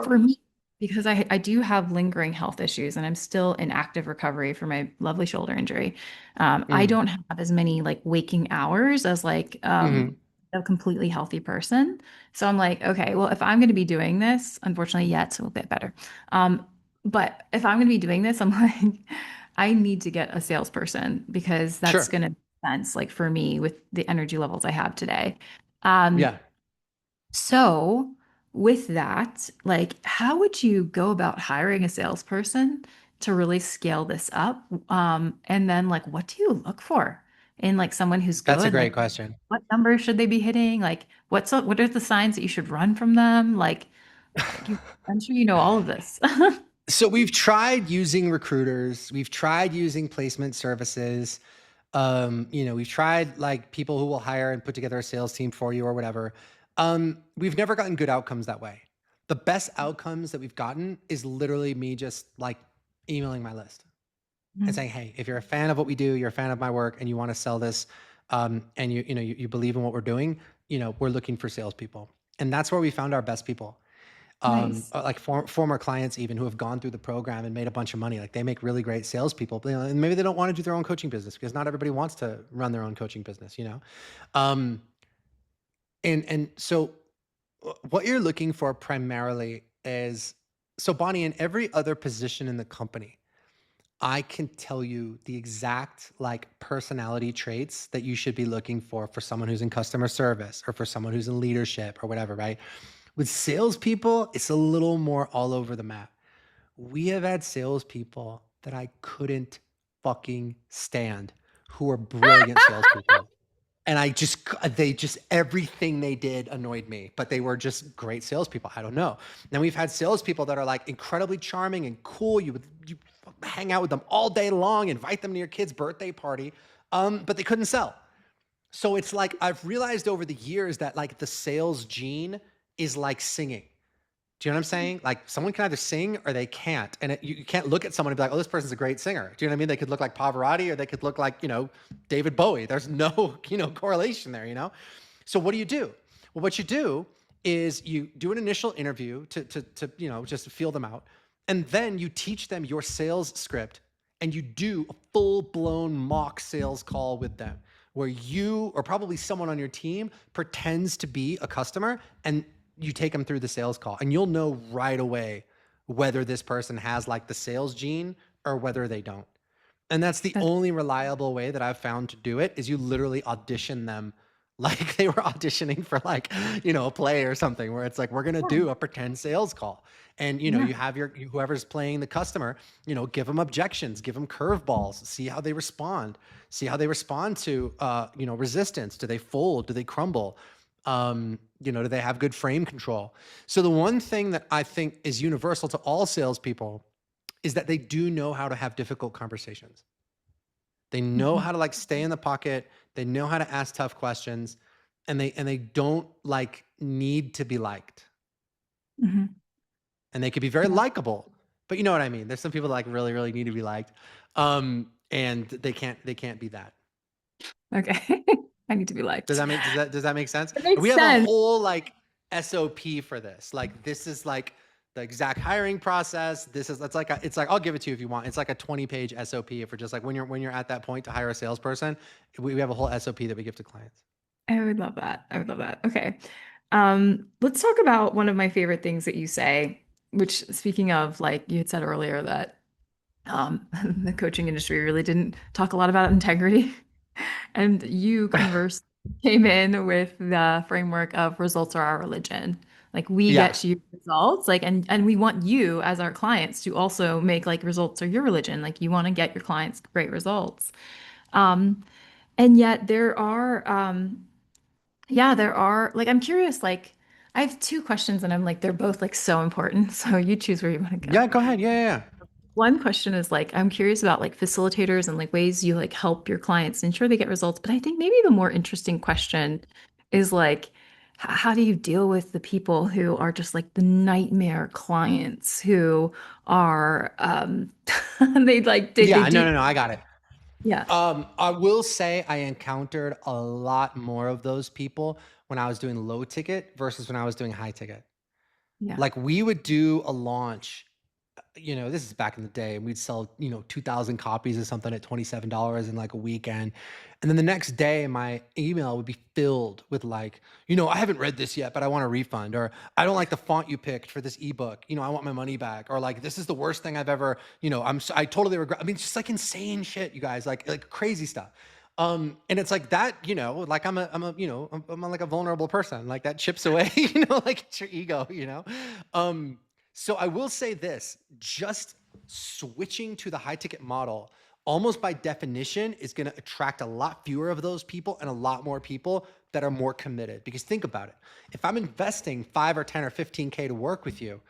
Speaker 1: for me, because I do have lingering health issues and I'm still in active recovery for my lovely shoulder injury, I
Speaker 2: mm,
Speaker 1: don't have as many like waking hours as like
Speaker 2: mm-hmm.
Speaker 1: a completely healthy person. So I'm like, okay, well, if I'm going to be doing this, unfortunately, yeah, it's a little bit better. But if I'm going to be doing this, I'm like, I need to get a salesperson because that's
Speaker 2: Sure.
Speaker 1: going to make sense, like for me with the energy levels I have today. Um,
Speaker 2: Yeah.
Speaker 1: so, with that, like, how would you go about hiring a salesperson to really scale this up? And then, like, what do you look for in like someone who's
Speaker 2: That's a
Speaker 1: good?
Speaker 2: great
Speaker 1: Like,
Speaker 2: question.
Speaker 1: what numbers should they be hitting? Like, what are the signs that you should run from them? Like, I'm sure you know all of this.
Speaker 2: So we've tried using recruiters, we've tried using placement services. We've tried like people who will hire and put together a sales team for you or whatever. We've never gotten good outcomes that way. The best outcomes that we've gotten is literally me just like emailing my list and
Speaker 1: Mhm.
Speaker 2: saying, "Hey, if you're a fan of what we do, you're a fan of my work, and you want to sell this, and you believe in what we're doing, we're looking for salespeople." And that's where we found our best people.
Speaker 1: Nice.
Speaker 2: Like former clients even who have gone through the program and made a bunch of money. Like they make really great salespeople, but, and maybe they don't want to do their own coaching business because not everybody wants to run their own coaching business. Um, and so what you're looking for primarily is, so Bonnie, in every other position in the company, I can tell you the exact like personality traits that you should be looking for someone who's in customer service or for someone who's in leadership or whatever, right? With salespeople, it's a little more all over the map. We have had salespeople that I couldn't fucking stand who are brilliant salespeople. And they just, everything they did annoyed me, but they were just great salespeople. I don't know. Then we've had salespeople that are like incredibly charming and cool. You hang out with them all day long, invite them to your kid's birthday party, but they couldn't sell. So it's like I've realized over the years that like the sales gene is like singing. Do you know what I'm saying? Like someone can either sing or they can't. And you can't look at someone and be like, oh, this person's a great singer. Do you know what I mean? They could look like Pavarotti or they could look like, David Bowie. There's no, correlation there. So what do you do? Well, what you do is you do an initial interview to just to feel them out. And then you teach them your sales script and you do a full blown mock sales call with them where you or probably someone on your team pretends to be a customer and you take them through the sales call and you'll know right away whether this person has like the sales gene or whether they don't. And that's the
Speaker 1: That's
Speaker 2: only reliable way that I've found to do it is you literally audition them like they were auditioning for like, a play or something where it's like, we're going to
Speaker 1: yeah.
Speaker 2: do a pretend sales call. And,
Speaker 1: Yeah.
Speaker 2: you have whoever's playing the customer, give them objections, give them curveballs, see how they respond, to, resistance. Do they fold? Do they crumble? Do they have good frame control? So the one thing that I think is universal to all salespeople is that they do know how to have difficult conversations. They know
Speaker 1: Mhm.
Speaker 2: how to like stay in the pocket. They know how to ask tough questions, and they don't like need to be liked.
Speaker 1: Mhm.
Speaker 2: And they could be very
Speaker 1: Yeah.
Speaker 2: likable, but you know what I mean. There's some people that like really really need to be liked, and they can't be that.
Speaker 1: Okay. I need to be
Speaker 2: Does
Speaker 1: liked.
Speaker 2: that make does that make sense?
Speaker 1: It
Speaker 2: And
Speaker 1: makes
Speaker 2: we have a
Speaker 1: sense.
Speaker 2: whole like SOP for this. Like this is like the exact hiring process. It's like I'll give it to you if you want. It's like a 20-page SOP for just like when you're at that point to hire a salesperson. We have a whole SOP that we give to clients.
Speaker 1: I would love that. I would love that. Okay. Let's talk about one of my favorite things that you say, which speaking of, like you had said earlier that the coaching industry really didn't talk a lot about integrity. And you came in with the framework of results are our religion. Like we
Speaker 2: Yeah.
Speaker 1: get you results, like and we want you as our clients to also make like results are your religion. Like you want to get your clients great results. Um, and yet there are like I'm curious, like I have two questions and I'm like they're both like so important. So you choose where you want to go.
Speaker 2: Yeah, go ahead. Yeah, yeah, yeah.
Speaker 1: One question is like, I'm curious about like facilitators and like ways you like help your clients ensure they get results. But I think maybe the more interesting question is like, how do you deal with the people who are just like the nightmare clients who are, they
Speaker 2: Yeah, no,
Speaker 1: do,
Speaker 2: no, no, I got it.
Speaker 1: yeah,
Speaker 2: I will say I encountered a lot more of those people when I was doing low ticket versus when I was doing high ticket.
Speaker 1: yeah,
Speaker 2: Like we would do a launch, this is back in the day, and we'd sell, 2,000 copies of something at $27 in like a weekend. And then the next day, my email would be filled with like, I haven't read this yet, but I want a refund. Or I don't like the font you picked for this ebook. I want my money back. Or like, this is the worst thing I've ever, I totally regret. I mean, it's just like insane shit, you guys, like crazy stuff. And it's like that, like I'm like a vulnerable person, like that chips away, like it's your ego. Um, so I will say this, just switching to the high ticket model, almost by definition, is going to attract a lot fewer of those people and a lot more people that are more committed. Because think about it. If I'm investing 5 or 10 or 15K to work with you,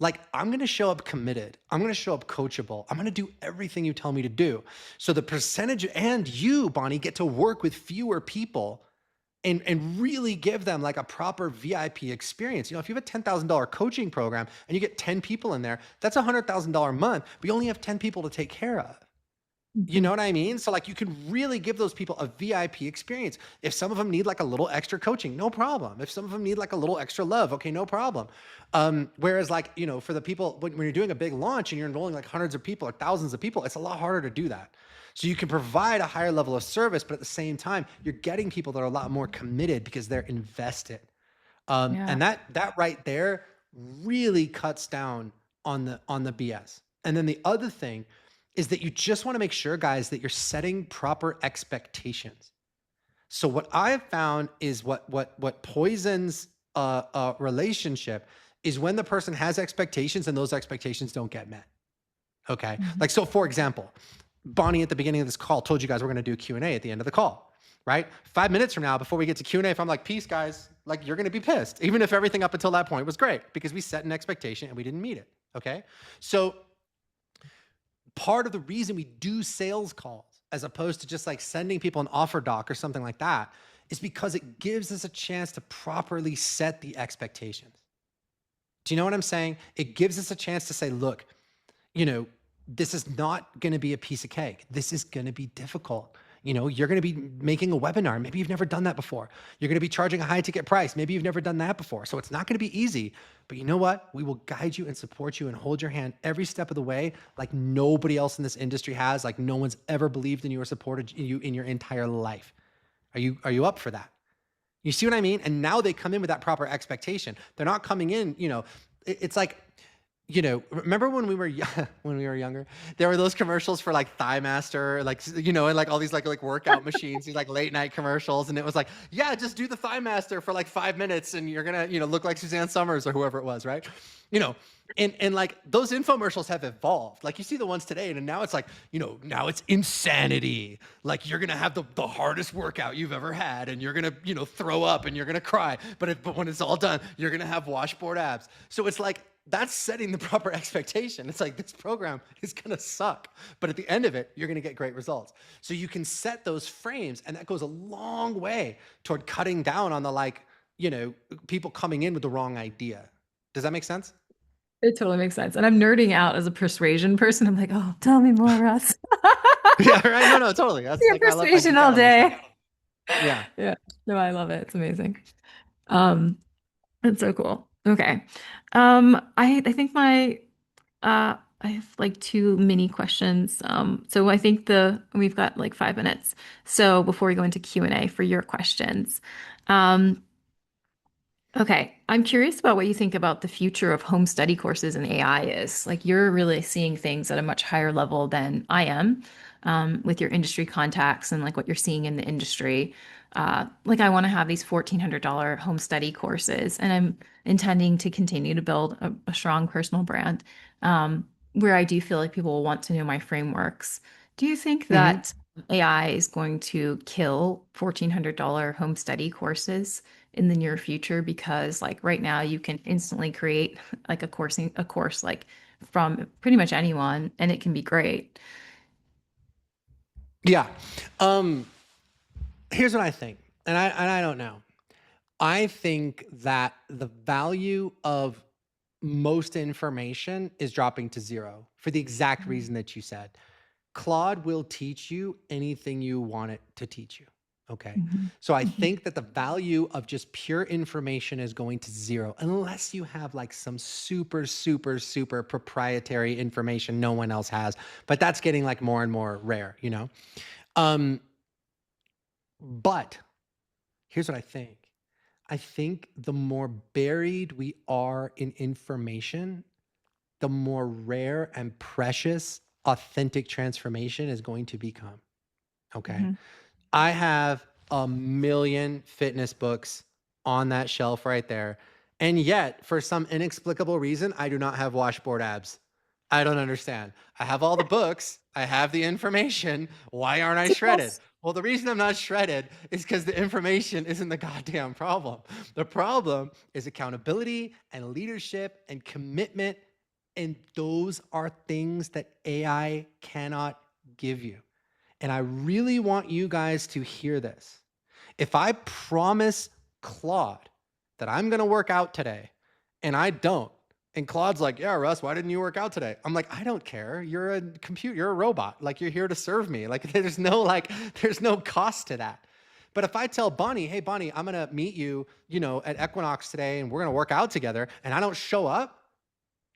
Speaker 2: Like, I'm going to show up committed. I'm going to show up coachable. I'm going to do everything you tell me to do. So the percentage, and you, Bonnie, get to work with fewer people and really give them like a proper VIP experience. You know, if you have a $10,000 coaching program and you get 10 people in there, that's a $100,000 a month, but you only have 10 people to take care of. You know
Speaker 1: Mhm.
Speaker 2: what I mean? So like you can really give those people a VIP experience. If some of them need like a little extra coaching, no problem. If some of them need like a little extra love, okay, no problem. Whereas like, you know, for the people, when you're doing a big launch and you're enrolling like hundreds of people or thousands of people, it's a lot harder to do that. So you can provide a higher level of service, but at the same time, you're getting people that are a lot more committed because they're invested.
Speaker 1: Yeah.
Speaker 2: And that right there really cuts down on the BS. And then the other thing is that you just want to make sure, guys, that you're setting proper expectations. So what I've found is what poisons a relationship is when the person has expectations and those expectations don't get met. Okay.
Speaker 1: Mhm.
Speaker 2: Like, so for example, Bonnie at the beginning of this call told you guys we're going to do a Q&A at the end of the call, right? 5 minutes from now, before we get to Q&A, if I'm like, peace guys, like you're going to be pissed, even if everything up until that point was great because we set an expectation and we didn't meet it. Okay. So part of the reason we do sales calls as opposed to just like sending people an offer doc or something like that is because it gives us a chance to properly set the expectations. Do you know what I'm saying? It gives us a chance to say, look, you know, this is not going to be a piece of cake. This is going to be difficult. You know, you're going to be making a webinar. Maybe you've never done that before. You're going to be charging a high ticket price. Maybe you've never done that before. So it's not going to be easy. But you know what? We will guide you and support you and hold your hand every step of the way like nobody else in this industry has, like no one's ever believed in you or supported you in your entire life. Are you up for that? You see what I mean? And now they come in with that proper expectation. They're not coming in, you know, it's like, you know, remember when we were when we were younger, there were those commercials for like Thigh Master, like you know, and like all these like workout machines, these like late night commercials, and it was like, yeah, just do the Thigh Master for like 5 minutes, and you're gonna, you know, look like Suzanne Summers or whoever it was, right? You know, and like those infomercials have evolved. Like you see the ones today, and now it's like, you know, now it's insanity. Like you're gonna have the hardest workout you've ever had, and you're gonna, you know, throw up and you're gonna cry, but when it's all done, you're gonna have washboard abs. So it's like that's setting the proper expectation. It's like this program is going to suck, but at the end of it, you're going to get great results. So you can set those frames, and that goes a long way toward cutting down on the like, you know, people coming in with the wrong idea. Does that make sense?
Speaker 1: It totally makes sense. And I'm nerding out as a persuasion person. I'm like, oh, tell me more, Russ.
Speaker 2: Yeah, right. No, no, totally. That's
Speaker 1: Your
Speaker 2: like I
Speaker 1: persuasion
Speaker 2: geek
Speaker 1: all
Speaker 2: out on this stuff.
Speaker 1: day.
Speaker 2: Yeah.
Speaker 1: Yeah. No, I love it. It's amazing. Um, it's so cool. Okay. I think I have like two mini questions. So I think we've got like 5 minutes. So before we go into Q&A for your questions. Um, Okay, I'm curious about what you think about the future of home study courses and AI is. Like you're really seeing things at a much higher level than I am, with your industry contacts and like what you're seeing in the industry. Like I want to have these $1,400 home study courses, and I'm intending to continue to build a strong personal brand, where I do feel like people will want to know my frameworks. Do you think
Speaker 2: Hmm.
Speaker 1: that AI is going to kill $1,400 home study courses in the near future? Because like right now you can instantly create like a course like from pretty much anyone, and it can be great.
Speaker 2: Yeah. Um, Here's what I think, and I don't know. I think that the value of most information is dropping to zero for the exact reason that you said. Claude will teach you anything you want it to teach you. Okay.
Speaker 1: Mhm.
Speaker 2: So I
Speaker 1: Mhm.
Speaker 2: think that the value of just pure information is going to zero unless you have like some super, super, super proprietary information no one else has. But that's getting like more and more rare, you know? Um, but here's what I think. I think the more buried we are in information, the more rare and precious authentic transformation is going to become. Okay.
Speaker 1: Mhm.
Speaker 2: I have a million fitness books on that shelf right there. And yet, for some inexplicable reason, I do not have washboard abs. I don't understand. I have all the books, I have the information. Why aren't I shredded?
Speaker 1: Yes.
Speaker 2: Well, the reason I'm not shredded is because the information isn't the goddamn problem. The problem is accountability and leadership and commitment And those are things that AI cannot give you. And I really want you guys to hear this. If I promise Claude that I'm going to work out today and I don't, and Claude's like, yeah, Russ, why didn't you work out today? I'm like, I don't care. You're a computer, you're a robot. Like, you're here to serve me. Like, there's no cost to that. But if I tell Bonnie, hey, Bonnie, I'm going to meet you, at Equinox today and we're going to work out together, and I don't show up,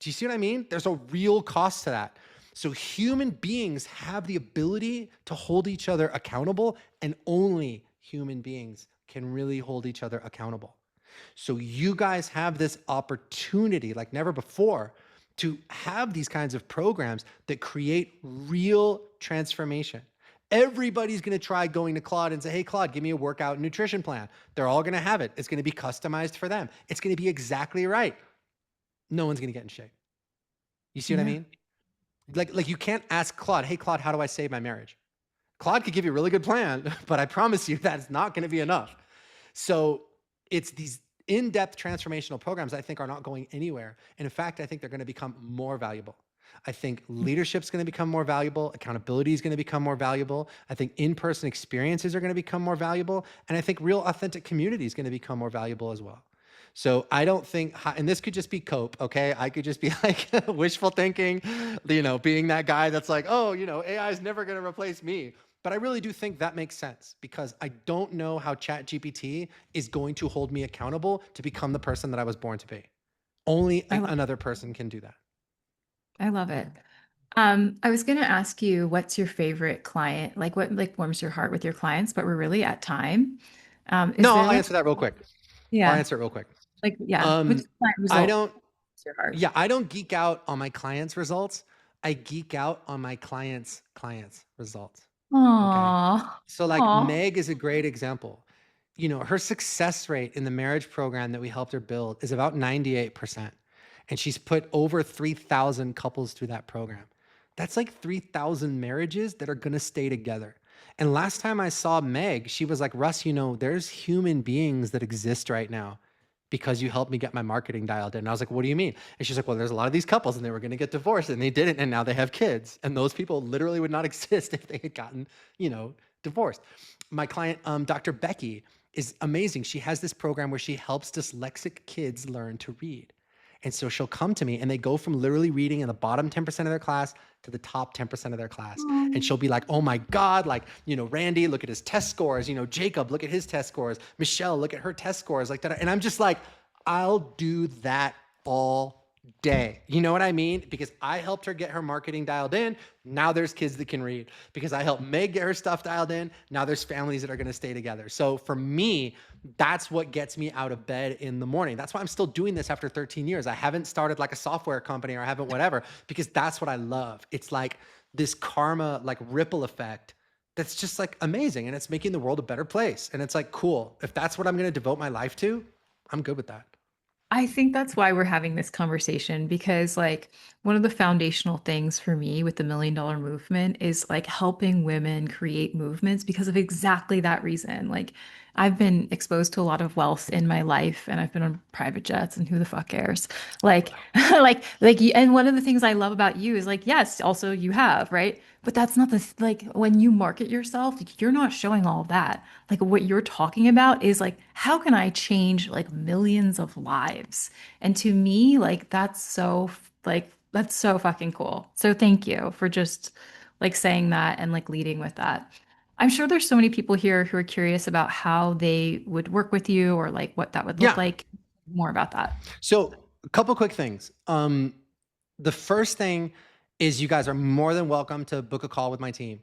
Speaker 2: do you see what I mean? There's a real cost to that. So human beings have the ability to hold each other accountable, and only human beings can really hold each other accountable. So you guys have this opportunity like never before to have these kinds of programs that create real transformation. Everybody's going to try going to Claude and say, hey, Claude, give me a workout and nutrition plan. They're all going to have it. It's going to be customized for them. It's going to be exactly right. No one's going to get in shape. You see what I
Speaker 1: Yeah.
Speaker 2: mean? Like you can't ask Claude, hey, Claude, how do I save my marriage? Claude could give you a really good plan, but I promise you that's not going to be enough. So it's these in-depth transformational programs I think are not going anywhere. And in fact, I think they're going to become more valuable. I think leadership's going to become more valuable. Accountability is going to become more valuable. I think in-person experiences are going to become more valuable. And I think real authentic community is going to become more valuable as well. So I don't think, and this could just be cope, okay? I could just be like wishful thinking, being that guy that's like, oh, AI is never going to replace me. But I really do think that makes sense, because I don't know how ChatGPT is going to hold me accountable to become the person that I was born to be. Only
Speaker 1: I love
Speaker 2: another person can do that.
Speaker 1: I love it. I was going to ask you, what's your favorite client? Like, what like warms your heart with your clients? But we're really at time. Is
Speaker 2: No,
Speaker 1: there
Speaker 2: I'll
Speaker 1: like,
Speaker 2: answer that real quick. I'll
Speaker 1: yeah,
Speaker 2: answer it real quick.
Speaker 1: like, yeah, which
Speaker 2: Um,
Speaker 1: client
Speaker 2: I
Speaker 1: result
Speaker 2: don't,
Speaker 1: warms your heart?
Speaker 2: yeah, I don't geek out on my clients' results. I geek out on my clients' results. Okay.
Speaker 1: Aw,
Speaker 2: So like
Speaker 1: aw.
Speaker 2: Meg is a great example. Her success rate in the marriage program that we helped her build is about 98%. And she's put over 3,000 couples through that program. That's like 3,000 marriages that are going to stay together. And last time I saw Meg, she was like, Russ, there's human beings that exist right now because you helped me get my marketing dialed in. And I was like, what do you mean? And she's like, well, there's a lot of these couples and they were going to get divorced and they didn't. And now they have kids. And those people literally would not exist if they had gotten, divorced. My client, Dr. Becky, is amazing. She has this program where she helps dyslexic kids learn to read. And so she'll come to me and they go from literally reading in the bottom 10% of their class to the top 10% of their class. And she'll be like, oh my God, like, Randy, look at his test scores. Jacob, look at his test scores. Michelle, look at her test scores, like that. And I'm just like, I'll do that all day. You know what I mean? Because I helped her get her marketing dialed in. Now there's kids that can read. Because I helped Meg get her stuff dialed in. Now there's families that are going to stay together. So for me, that's what gets me out of bed in the morning. That's why I'm still doing this after 13 years. I haven't started like a software company or I haven't whatever, because that's what I love. It's like this karma, like ripple effect that's just like amazing. And it's making the world a better place. And it's like, cool. If that's what I'm going to devote my life to, I'm good with that.
Speaker 1: I think that's why we're having this conversation because, like, one of the foundational things for me with the $1 million movement is like helping women create movements because of exactly that reason. Like, I've been exposed to a lot of wealth in my life and I've been on private jets and who the fuck cares? Like, and one of the things I love about you is like, yes, also you have, right? But that's not like when you market yourself, like, you're not showing all of that. Like what you're talking about is like, how can I change like millions of lives? And to me, like that's so fucking cool. So thank you for just like saying that and like leading with that. I'm sure there's so many people here who are curious about how they would work with you or like what that would look
Speaker 2: Yeah.
Speaker 1: like. More about that.
Speaker 2: So a couple quick things. The first thing is you guys are more than welcome to book a call with my team.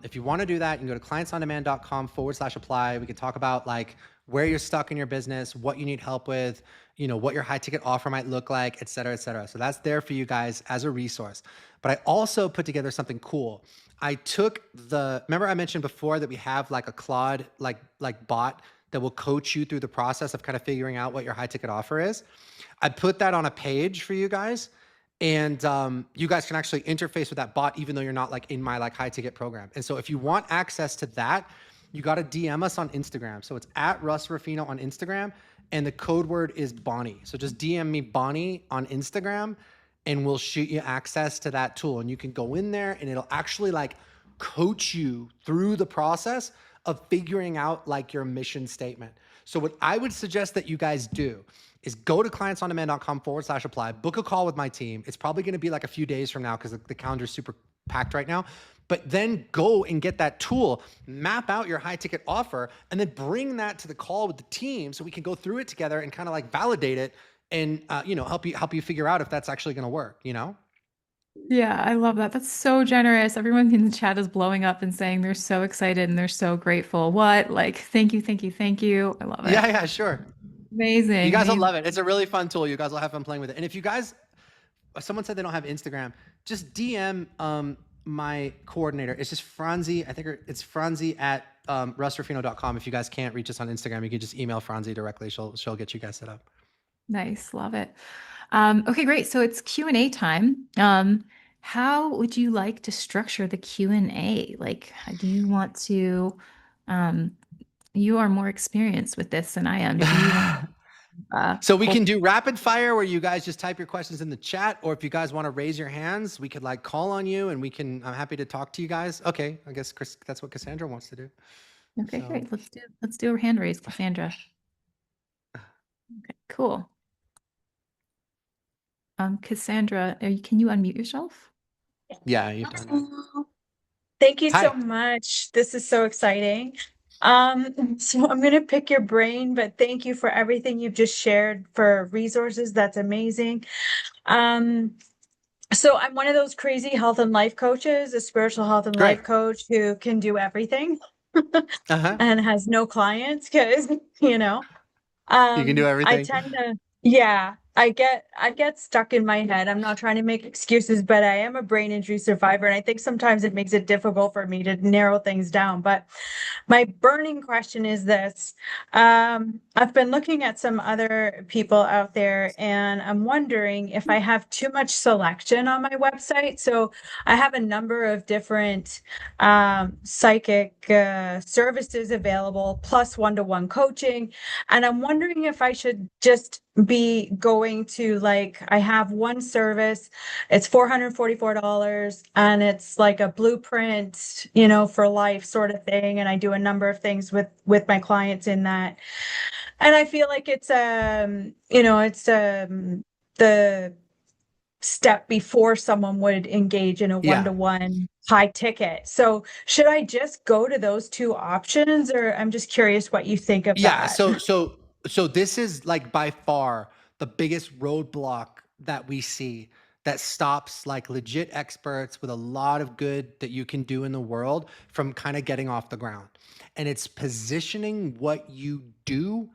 Speaker 2: If you want to do that, you can go to clientsondemand.com/apply. We can talk about like where you're stuck in your business, what you need help with, what your high ticket offer might look like, et cetera, et cetera. So that's there for you guys as a resource. But I also put together something cool. Remember I mentioned before that we have like a Claude, like bot that will coach you through the process of kind of figuring out what your high ticket offer is. I put that on a page for you guys. And you guys can actually interface with that bot, even though you're not like in my like high ticket program. And so if you want access to that, you got to DM us on Instagram. So it's at Russ Ruffino on Instagram. And the code word is Bonnie. So just DM me Bonnie on Instagram and we'll shoot you access to that tool. And you can go in there and it'll actually like coach you through the process of figuring out like your mission statement. So what I would suggest that you guys do is go to clientsondemand.com/apply, book a call with my team. It's probably going to be like a few days from now because the calendar's super packed right now. But then go and get that tool, map out your high ticket offer, and then bring that to the call with the team so we can go through it together and kind of like validate it and help you figure out if that's actually going to work, you know?
Speaker 1: Yeah, I love that. That's so generous. Everyone in the chat is blowing up and saying they're so excited and they're so grateful. What? Like, thank you, thank you, thank you. I love it.
Speaker 2: Yeah, sure. You
Speaker 1: Amazing,
Speaker 2: guys will
Speaker 1: amazing.
Speaker 2: love it. It's a really fun tool. You guys will have fun playing with it. And if you guys, someone said they don't have Instagram, just DM my coordinator. It's just Franzi. I think it's Franzi at russruffino.com. If you guys can't reach us on Instagram, you can just email Franzi directly. She'll get you guys set up.
Speaker 1: Nice, love it. Okay, great. So it's Q&A time. How would you like to structure the Q&A? Like, do you want to, um, you are more experienced with this than I am. Do you want
Speaker 2: So we
Speaker 1: pull?
Speaker 2: can do rapid fire where you guys just type your questions in the chat, or if you guys want to raise your hands, we could like call on you and I'm happy to talk to you guys. Okay. I guess Chris, that's what Cassandra wants to do.
Speaker 1: Okay,
Speaker 2: So
Speaker 1: great. Let's do a hand raise, Cassandra. Okay, cool. Cassandra, can you unmute yourself?
Speaker 2: yeah, you've done that.
Speaker 3: Thank you so
Speaker 2: Hi.
Speaker 3: much. This is so exciting. So I'm going to pick your brain, but thank you for everything you've just shared for resources. That's amazing. Um, so I'm one of those crazy health and life coaches, a spiritual health and
Speaker 2: Great.
Speaker 3: life coach who can do everything
Speaker 2: Uh-huh.
Speaker 3: and has no clients because, you know,
Speaker 2: You can do
Speaker 3: I
Speaker 2: everything.
Speaker 3: tend to, yeah, I get stuck in my head. I'm not trying to make excuses, but I am a brain injury survivor, and I think sometimes it makes it difficult for me to narrow things down. But my burning question is this. I've been looking at some other people out there, and I'm wondering if I have too much selection on my website. So I have a number of different psychic services available, plus one-to-one coaching. And I'm wondering if I should just be going to like, I have one service, it's $444, and it's like a blueprint, for life sort of thing. And I do a number of things with my clients in that. And I feel like it's the step before someone would engage in a
Speaker 2: Yeah.
Speaker 3: one-to-one high ticket. So should I just go to those two options, or I'm just curious what you think of
Speaker 2: Yeah.
Speaker 3: that?
Speaker 2: So this is like by far the biggest roadblock that we see that stops like legit experts with a lot of good that you can do in the world from kind of getting off the ground. And it's positioning what you do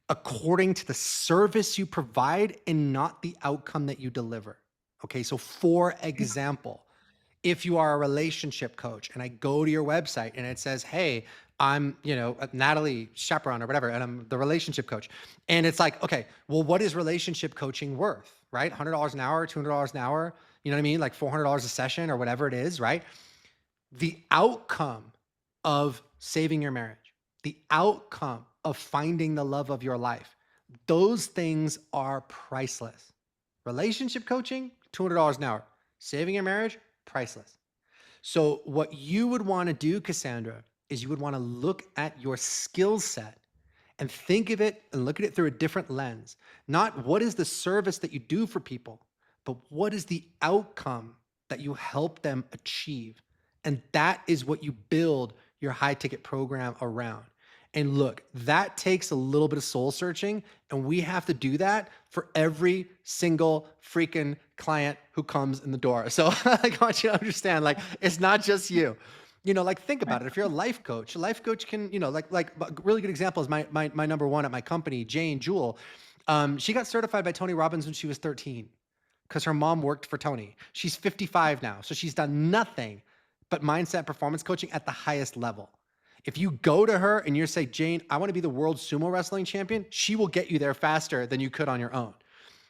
Speaker 2: according to the service you provide and not the outcome that you deliver. Okay, so for example, if you are a relationship coach and I go to your website and it says, hey, I'm, Natalie Chaperon or whatever, and I'm the relationship coach. And it's like, okay, well, what is relationship coaching worth, right? $100 an hour, $200 an hour, you know what I mean? Like $400 a session or whatever it is, right? The outcome of saving your marriage, the outcome of finding the love of your life, those things are priceless. Relationship coaching, $200 an hour. Saving your marriage, priceless. So, what you would want to do, Cassandra, is you would want to look at your skill set and think of it and look at it through a different lens. Not what is the service that you do for people, but what is the outcome that you help them achieve. And that is what you build your high ticket program around. And look, that takes a little bit of soul searching, and we have to do that for every single freaking client who comes in the door. So I want you to understand, like, it's not just you. Like think about it. If you're a life coach can, like a really good example is my number one at my company, Jane Jewel. She got certified by Tony Robbins when she was 13 because her mom worked for Tony. She's 55 now, so she's done nothing but mindset performance coaching at the highest level. If you go to her and you say, Jane, I want to be the world sumo wrestling champion, she will get you there faster than you could on your own.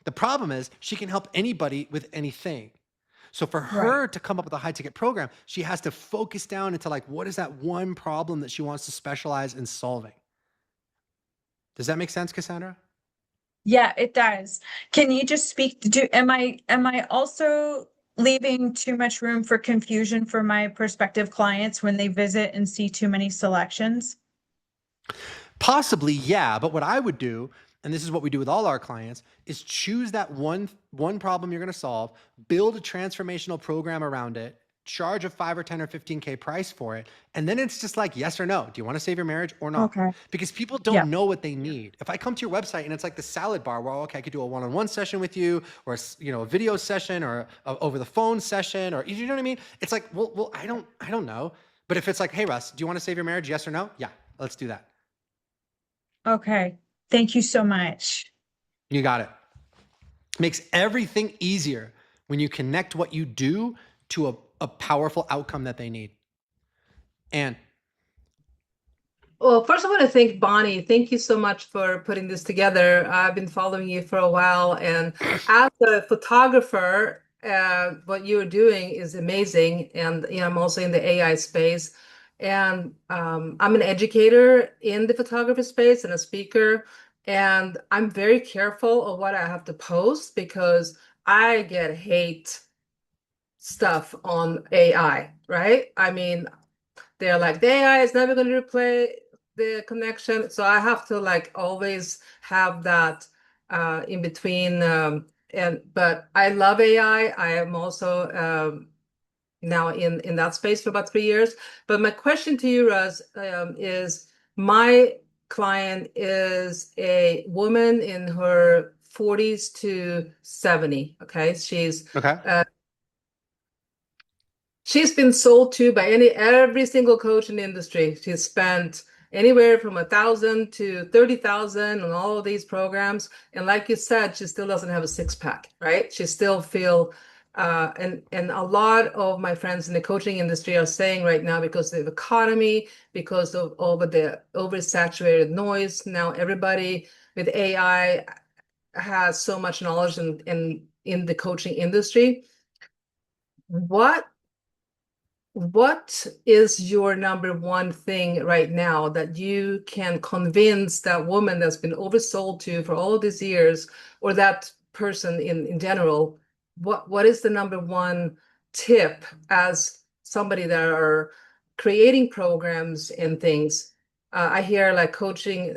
Speaker 2: The problem is she can help anybody with anything. So for
Speaker 3: Right.
Speaker 2: her to come up with a high ticket program, she has to focus down into like, what is that one problem that she wants to specialize in solving? Does that make sense, Cassandra?
Speaker 3: Yeah, it does. Can you just speak to, am I also leaving too much room for confusion for my prospective clients when they visit and see too many selections?
Speaker 2: Possibly, yeah. But what I would do, and this is what we do with all our clients, is choose that one problem you're going to solve, build a transformational program around it, charge a 5 or 10 or 15K price for it, and then it's just like yes or no. Do you want to save your marriage or not?
Speaker 3: Okay.
Speaker 2: Because people
Speaker 3: Yeah.
Speaker 2: don't know what they need. If I come to your website and it's like the salad bar, where okay, I could do a one-on-one session with you, or a video session, or a over the phone session, or you know what I mean? It's like, well, I don't know. But if it's like, hey Russ, do you want to save your marriage? Yes or no? Yeah, let's do that.
Speaker 3: Okay. Thank you so much.
Speaker 2: You got it. Makes everything easier when you connect what you do to a powerful outcome that they need. And
Speaker 4: Well, first I want to thank Bonnie. Thank you so much for putting this together. I've been following you for a while, and as a photographer, what you're doing is amazing. And I'm also in the AI space, and I'm an educator in the photography space and a speaker. And I'm very careful of what I have to post because I get hate stuff on AI, right? I mean, they're like, the AI is never going to replace the connection. So I have to like always have that in between. But I love AI. I am also now in that space for about 3 years. But my question to you, Russ, is my client is a woman in her 40s to 70. Okay,
Speaker 2: okay.
Speaker 4: she's been sold to by every single coach in the industry. She's spent anywhere from 1,000 to 30,000 on all of these programs. And like you said, she still doesn't have a six pack, right? She still feel and a lot of my friends in the coaching industry are saying right now, because of the economy, because of over the oversaturated noise, now everybody with AI has so much knowledge in the coaching industry. What is your number one thing right now that you can convince that woman that's been oversold to for all of these years, or that person in general? What is the number one tip as somebody that are creating programs and things? I hear like coaching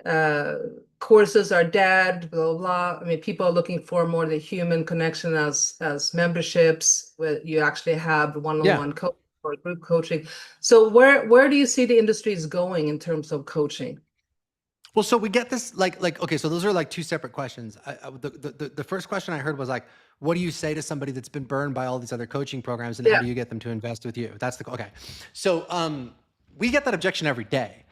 Speaker 4: uh, courses are dead, blah, blah. I mean, people are looking for more the human connection as memberships where you actually have
Speaker 2: Yeah.
Speaker 4: one-on-one coach or group coaching. So where do you see the industry is going in terms of coaching?
Speaker 2: Well, so we get this like okay, so those are like two separate questions. The first question I heard was like, what do you say to somebody that's been burned by all these other coaching programs, and how
Speaker 4: Yeah.
Speaker 2: do you get them to invest with you? That's the okay. So we get that objection every day.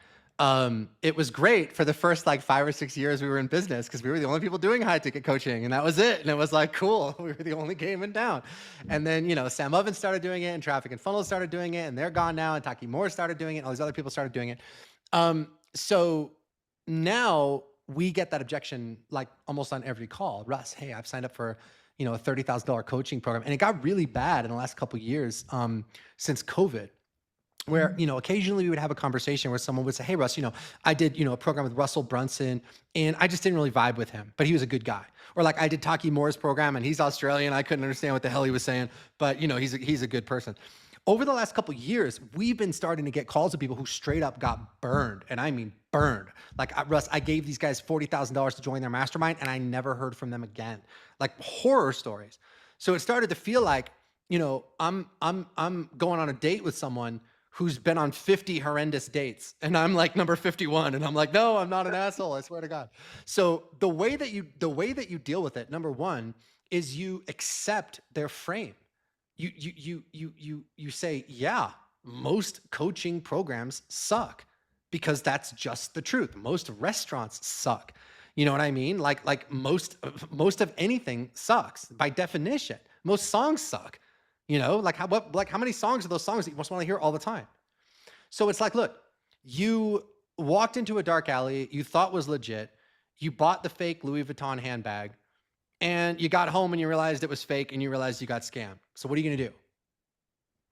Speaker 2: It was great for the first like 5 or 6 years we were in business because we were the only people doing high ticket coaching, and that was it. And it was like cool, we were the only game in town. And then Sam Ovens started doing it, and Traffic and Funnels started doing it, and they're gone now. And Taki Moore started doing it, and all these other people started doing it. So now we get that objection like almost on every call. Russ, hey, I've signed up for a $30,000 coaching program, and it got really bad in the last couple of years since COVID, where occasionally we would have a conversation where someone would say, hey Russ, I did a program with Russell Brunson, and I just didn't really vibe with him, but he was a good guy. Or like I did Taki Moore's program, and he's Australian, I couldn't understand what the hell he was saying, but he's a good person. Over the last couple of years, we've been starting to get calls of people who straight up got burned, and I mean burned. Like, Russ, I gave these guys $40,000 to join their mastermind, and I never heard from them again. Like horror stories. So it started to feel like, I'm going on a date with someone who's been on 50 horrendous dates, and I'm like number 51, and I'm like, no, I'm not an asshole, I swear to God. So the way that you deal with it, number one, is you accept their frame. You say, yeah, most coaching programs suck, because that's just the truth. Most restaurants suck. You know what I mean? Like most of anything sucks by definition. Most songs suck. Like how many songs are those songs that you most want to hear all the time? So it's like, look, you walked into a dark alley you thought was legit. You bought the fake Louis Vuitton handbag, and you got home and you realized it was fake, and you realized you got scammed. So what are you going to do?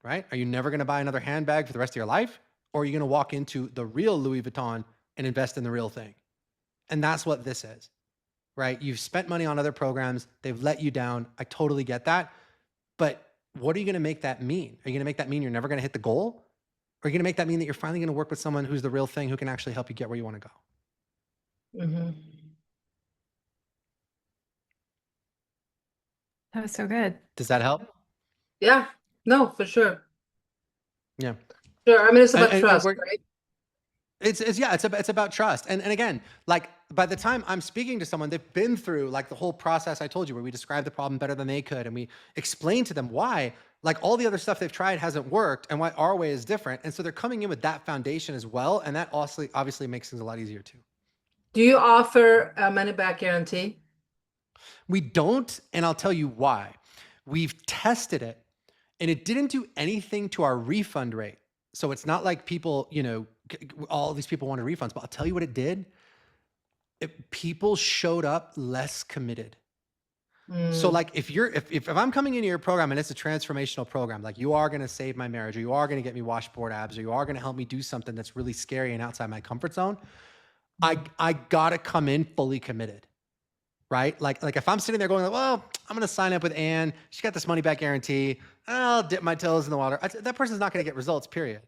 Speaker 2: Right? Are you never going to buy another handbag for the rest of your life? Or are you going to walk into the real Louis Vuitton and invest in the real thing? And that's what this is, right? You've spent money on other programs. They've let you down. I totally get that. But what are you going to make that mean? Are you going to make that mean you're never going to hit the goal? Or are you going to make that mean that you're finally going to work with someone who's the real thing, who can actually help you get where you want to go?
Speaker 4: Mm-hmm.
Speaker 1: That was so good.
Speaker 2: Does that help?
Speaker 4: Yeah, no, for sure.
Speaker 2: Yeah.
Speaker 4: Sure. I mean, it's about
Speaker 2: And
Speaker 4: trust, right?
Speaker 2: It's about trust. And again, like by the time I'm speaking to someone, they've been through like the whole process I told you, where we describe the problem better than they could. And we explain to them why like all the other stuff they've tried hasn't worked and why our way is different. And so they're coming in with that foundation as well. And that also obviously makes things a lot easier too.
Speaker 4: Do you offer a money back guarantee?
Speaker 2: We don't. And I'll tell you why. We've tested it and it didn't do anything to our refund rate. So it's not like people, you know, all these people wanted refunds, but I'll tell you what it did. People showed up less committed. So like if I'm coming into your program and it's a transformational program, like you are going to save my marriage, or you are going to get me washboard abs, or you are going to help me do something that's really scary and outside my comfort zone, I got to come in fully committed. Right? Like if I'm sitting there going, like, well, I'm going to sign up with Anne. She got this money back guarantee. I'll dip my toes in the water. That person's not going to get results, period.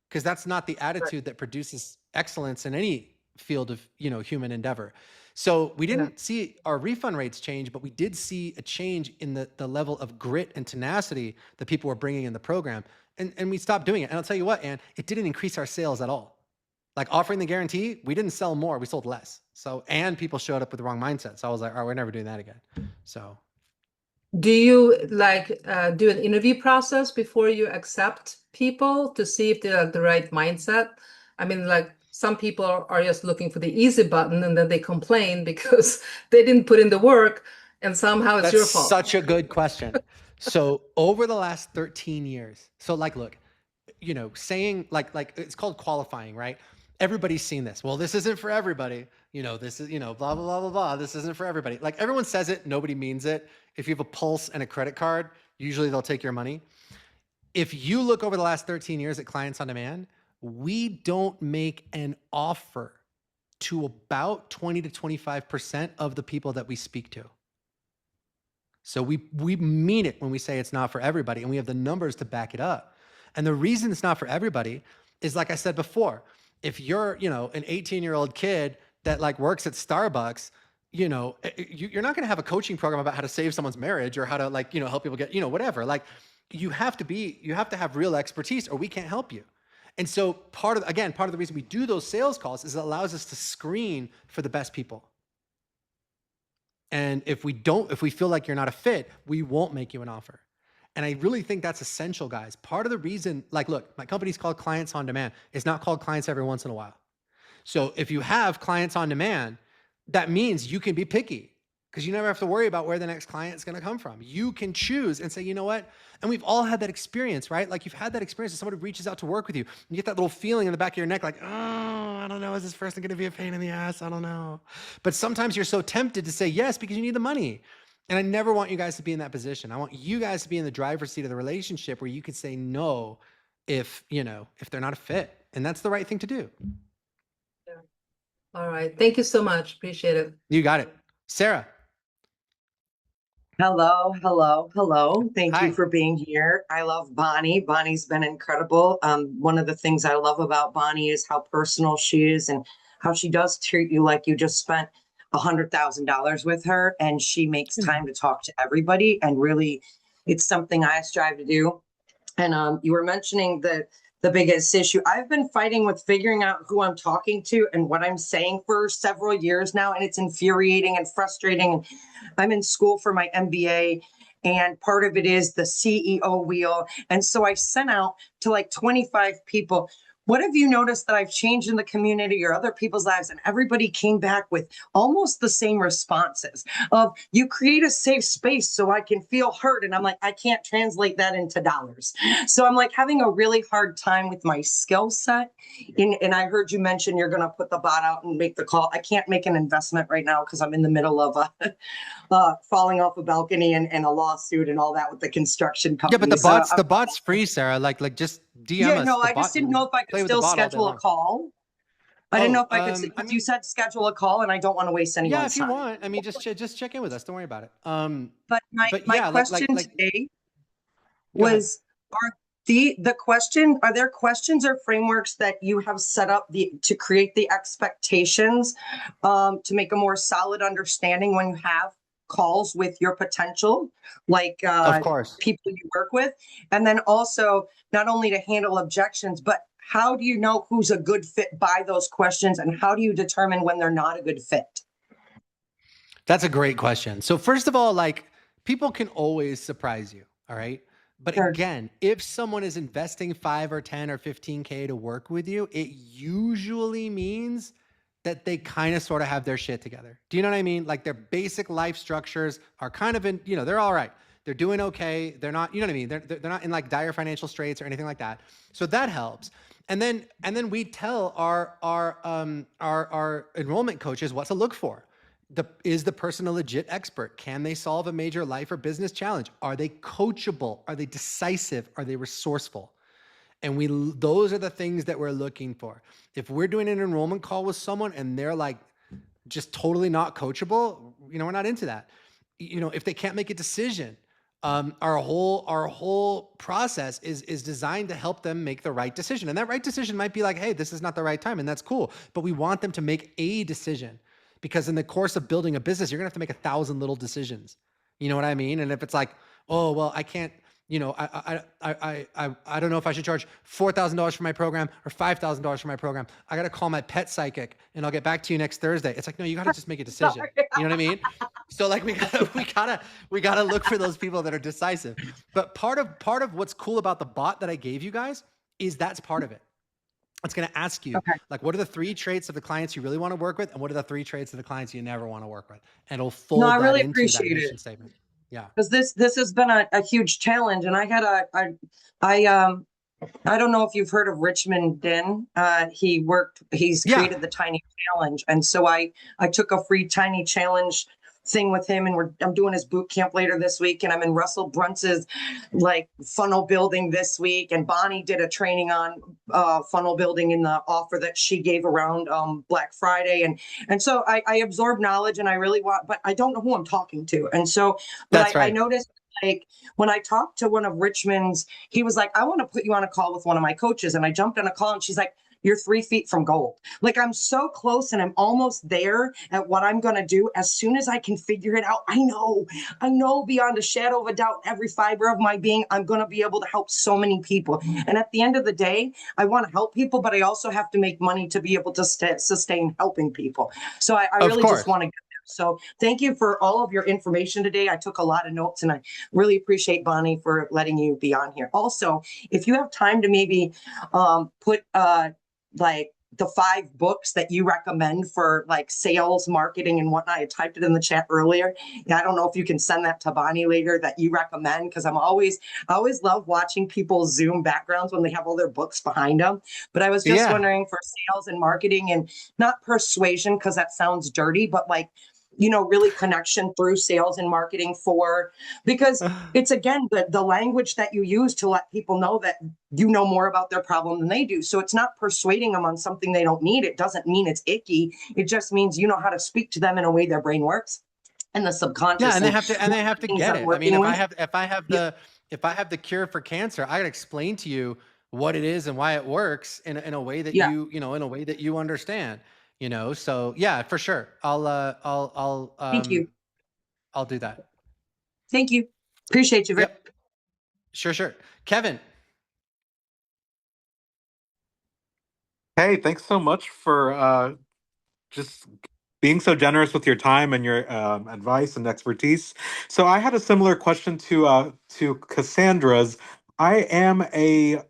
Speaker 2: Because that's not the attitude that produces excellence in any field of, you know, human endeavor. So we didn't see our refund rates change, but we did see a change in the level of grit and tenacity that people were bringing in the program. And we stopped doing it. And I'll tell you what, Anne, it didn't increase our sales at all. Like offering the guarantee, we didn't sell more, we sold less. So, and people showed up with the wrong mindset. So I was like, all right, we're never doing that again. So.
Speaker 4: Do you like do an interview process before you accept people to see if they're the right mindset? I mean, like some people are just looking for the easy button and then they complain because they didn't put in the work and somehow it's your
Speaker 2: That's
Speaker 4: fault.
Speaker 2: such a good question. So over the last 13 years, so like, look, you know, saying like it's called qualifying, right? Everybody's seen this. Well, this isn't for everybody. You know, this is, you know, blah, blah, blah, blah, blah. This isn't for everybody. Like everyone says it, nobody means it. If you have a pulse and a credit card, usually they'll take your money. If you look over the last 13 years at Clients on Demand, we don't make an offer to about 20 to 25% of the people that we speak to. So we mean it when we say it's not for everybody, and we have the numbers to back it up. And the reason it's not for everybody is, like I said before, if you're, you know, an 18-year-old kid that like works at Starbucks, you know, you're not going to have a coaching program about how to save someone's marriage or how to like, you know, help people get, you know, whatever. Like you have to have real expertise or we can't help you. And so part of the reason we do those sales calls is it allows us to screen for the best people. And if we feel like you're not a fit, we won't make you an offer. And I really think that's essential, guys. Part of the reason, like, look, my company's called Clients on Demand. It's not called Clients Every Once in a While. So if you have Clients on Demand, that means you can be picky because you never have to worry about where the next client is going to come from. You can choose and say, you know what? And we've all had that experience, right? Like you've had that experience that somebody reaches out to work with you. And you get that little feeling in the back of your neck, like, oh, I don't know. Is this person going to be a pain in the ass? I don't know. But sometimes you're so tempted to say yes because you need the money. And I never want you guys to be in that position. I want you guys to be in the driver's seat of the relationship where you can say no if, you know, if they're not a fit. And that's the right thing to do.
Speaker 4: Yeah. All right. Thank you so much. Appreciate it.
Speaker 2: You got it. Sarah.
Speaker 5: Hello, hello, hello. Thank you
Speaker 2: Hi.
Speaker 5: for being here. I love Bonnie. Bonnie's been incredible. One of the things I love about Bonnie is how personal she is and how she does treat you like you just spent $100,000 with her, and she makes time to talk to everybody. And really, it's something I strive to do. And you were mentioning the biggest issue. I've been fighting with figuring out who I'm talking to and what I'm saying for several years now, and it's infuriating and frustrating. I'm in school for my MBA, and part of it is the CEO wheel. And so I sent out to like 25 people, what have you noticed that I've changed in the community or other people's lives? And everybody came back with almost the same responses of, you create a safe space so I can feel heard. And I'm like, I can't translate that into dollars. So I'm like having a really hard time with my skill set. And I heard you mention you're going to put the bot out and make the call. I can't make an investment right now because I'm in the middle of falling off a balcony and a lawsuit and all that with the construction company.
Speaker 2: Yeah, but the bot's free, Sarah. Like just DM us.
Speaker 5: No, I just didn't know if I could still schedule a call. I didn't know
Speaker 2: Oh,
Speaker 5: if I could,
Speaker 2: I
Speaker 5: because you
Speaker 2: mean,
Speaker 5: said schedule a call and I don't want to waste
Speaker 2: yeah,
Speaker 5: anyone's
Speaker 2: if you
Speaker 5: time.
Speaker 2: want, I mean, just check in with us. Don't worry about it.
Speaker 5: But my,
Speaker 2: But
Speaker 5: my
Speaker 2: yeah,
Speaker 5: question today
Speaker 2: go ahead.
Speaker 5: was, are the question, are there questions or frameworks that you have set up to create the expectations, to make a more solid understanding when you have calls with your potential, like
Speaker 2: Of course.
Speaker 5: people you work with? And then also not only to handle objections, but how do you know who's a good fit by those questions, and how do you determine when they're not a good fit?
Speaker 2: That's a great question. So first of all, like people can always surprise you, all right? But
Speaker 5: Sure.
Speaker 2: again, if someone is investing 5 or 10 or 15K to work with you, it usually means that they kind of sort of have their shit together. Do you know what I mean? Like their basic life structures are kind of in, they're all right. They're doing okay. They're not, you know what I mean? They're not in like dire financial straits or anything like that. So that helps. And then we tell our enrollment coaches what to look for. Is the person a legit expert? Can they solve a major life or business challenge? Are they coachable? Are they decisive? Are they resourceful? And those are the things that we're looking for. If we're doing an enrollment call with someone and they're like just totally not coachable, we're not into that. If they can't make a decision, our whole process is designed to help them make the right decision. And that right decision might be like, hey, this is not the right time, and that's cool. But we want them to make a decision, because in the course of building a business, you're gonna have to make 1,000 little decisions. You know what I mean? And if it's like, oh well, I can't, I don't know if I should charge $4,000 for my program or $5,000 for my program. I got to call my pet psychic and I'll get back to you next Thursday. It's like, no, you got to just make a decision. You know what I mean? So like we gotta look for those people that are decisive. But part of what's cool about the bot that I gave you guys is that's part of it. It's going to ask you,
Speaker 5: Okay.
Speaker 2: like, what are the 3 traits of the clients you really want to work with? And what are the 3 traits of the clients you never want to work with? And it'll
Speaker 5: No,
Speaker 2: fold
Speaker 5: I
Speaker 2: that
Speaker 5: really
Speaker 2: into that
Speaker 5: appreciate it.
Speaker 2: mission statement. Yeah.
Speaker 5: Because this has been a huge challenge, and I had I don't know if you've heard of Richmond Din. He's
Speaker 2: Yeah.
Speaker 5: created the Tiny Challenge, and so I took a free Tiny Challenge thing with him, and I'm doing his boot camp later this week, and I'm in Russell Bruns's like funnel building this week, and Bonnie did a training on funnel building in the offer that she gave around Black Friday, and so I absorb knowledge, and I really want, but I don't know who I'm talking to, and so but
Speaker 2: That's
Speaker 5: I
Speaker 2: right.
Speaker 5: noticed, like, when I talked to one of Richmond's, he was like, I want to put you on a call with one of my coaches. And I jumped on a call, and she's like, you're 3 feet from gold. Like, I'm so close, and I'm almost there at what I'm going to do. As soon as I can figure it out, I know beyond a shadow of a doubt, every fiber of my being, I'm going to be able to help so many people. And at the end of the day, I want to help people, but I also have to make money to be able to sustain helping people. So I
Speaker 2: Of
Speaker 5: really just
Speaker 2: course.
Speaker 5: want to get there. So thank you for all of your information today. I took a lot of notes, and I really appreciate Bonnie for letting you be on here. Also, if you have time to maybe put like the 5 books that you recommend for like sales, marketing, and whatnot. I typed it in the chat earlier. I don't know if you can send that to Bonnie later that you recommend, because I always love watching people's Zoom backgrounds when they have all their books behind them. But I was just
Speaker 2: Yeah.
Speaker 5: wondering for sales and marketing, and not persuasion because that sounds dirty, but like, really connection through sales and marketing because it's, again, the language that you use to let people know that you know more about their problem than they do. So it's not persuading them on something they don't need. It doesn't mean it's icky. It just means you know how to speak to them in a way their brain works, and the
Speaker 2: Yeah,
Speaker 5: subconscious,
Speaker 2: and they
Speaker 5: and
Speaker 2: have to and they have to
Speaker 5: things
Speaker 2: get
Speaker 5: I'm
Speaker 2: it. I mean,
Speaker 5: working
Speaker 2: if I
Speaker 5: with.
Speaker 2: have if I have
Speaker 5: Yeah,
Speaker 2: the if I have the cure for cancer, I gotta explain to you what it is and why it works in a way that
Speaker 5: yeah.
Speaker 2: in a way that you understand. So yeah, for sure.
Speaker 5: Thank you.
Speaker 2: I'll do that.
Speaker 5: Thank you. Appreciate you very
Speaker 2: Yep. Sure. Kevin.
Speaker 6: Hey, thanks so much for just being so generous with your time and your advice and expertise. So I had a similar question to Cassandra's. I am a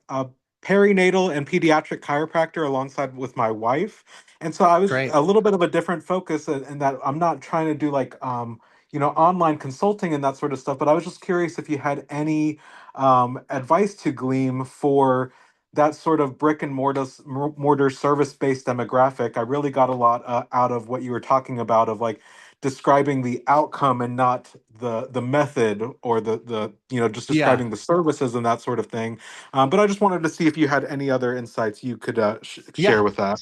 Speaker 6: perinatal and pediatric chiropractor alongside with my wife, and so I was
Speaker 2: Great.
Speaker 6: a little bit of a different focus in that I'm not trying to do like online consulting and that sort of stuff. But I was just curious if you had any advice to glean for that sort of brick and mortar service based demographic. I really got a lot out of what you were talking about of like describing the outcome and not the method or the just
Speaker 2: Yeah.
Speaker 6: describing the services and that sort of thing. But I just wanted to see if you had any other insights you could share
Speaker 2: Yeah.
Speaker 6: with that.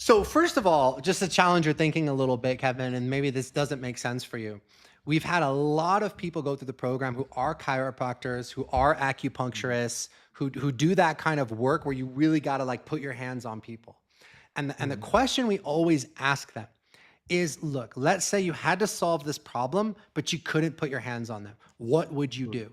Speaker 2: So first of all, just to challenge your thinking a little bit, Kevin, and maybe this doesn't make sense for you. We've had a lot of people go through the program who are chiropractors, who are acupuncturists, who do that kind of work where you really got to like put your hands on people. And the
Speaker 6: Mhm.
Speaker 2: question we always ask them is, look, let's say you had to solve this problem, but you couldn't put your hands on them. What would you do?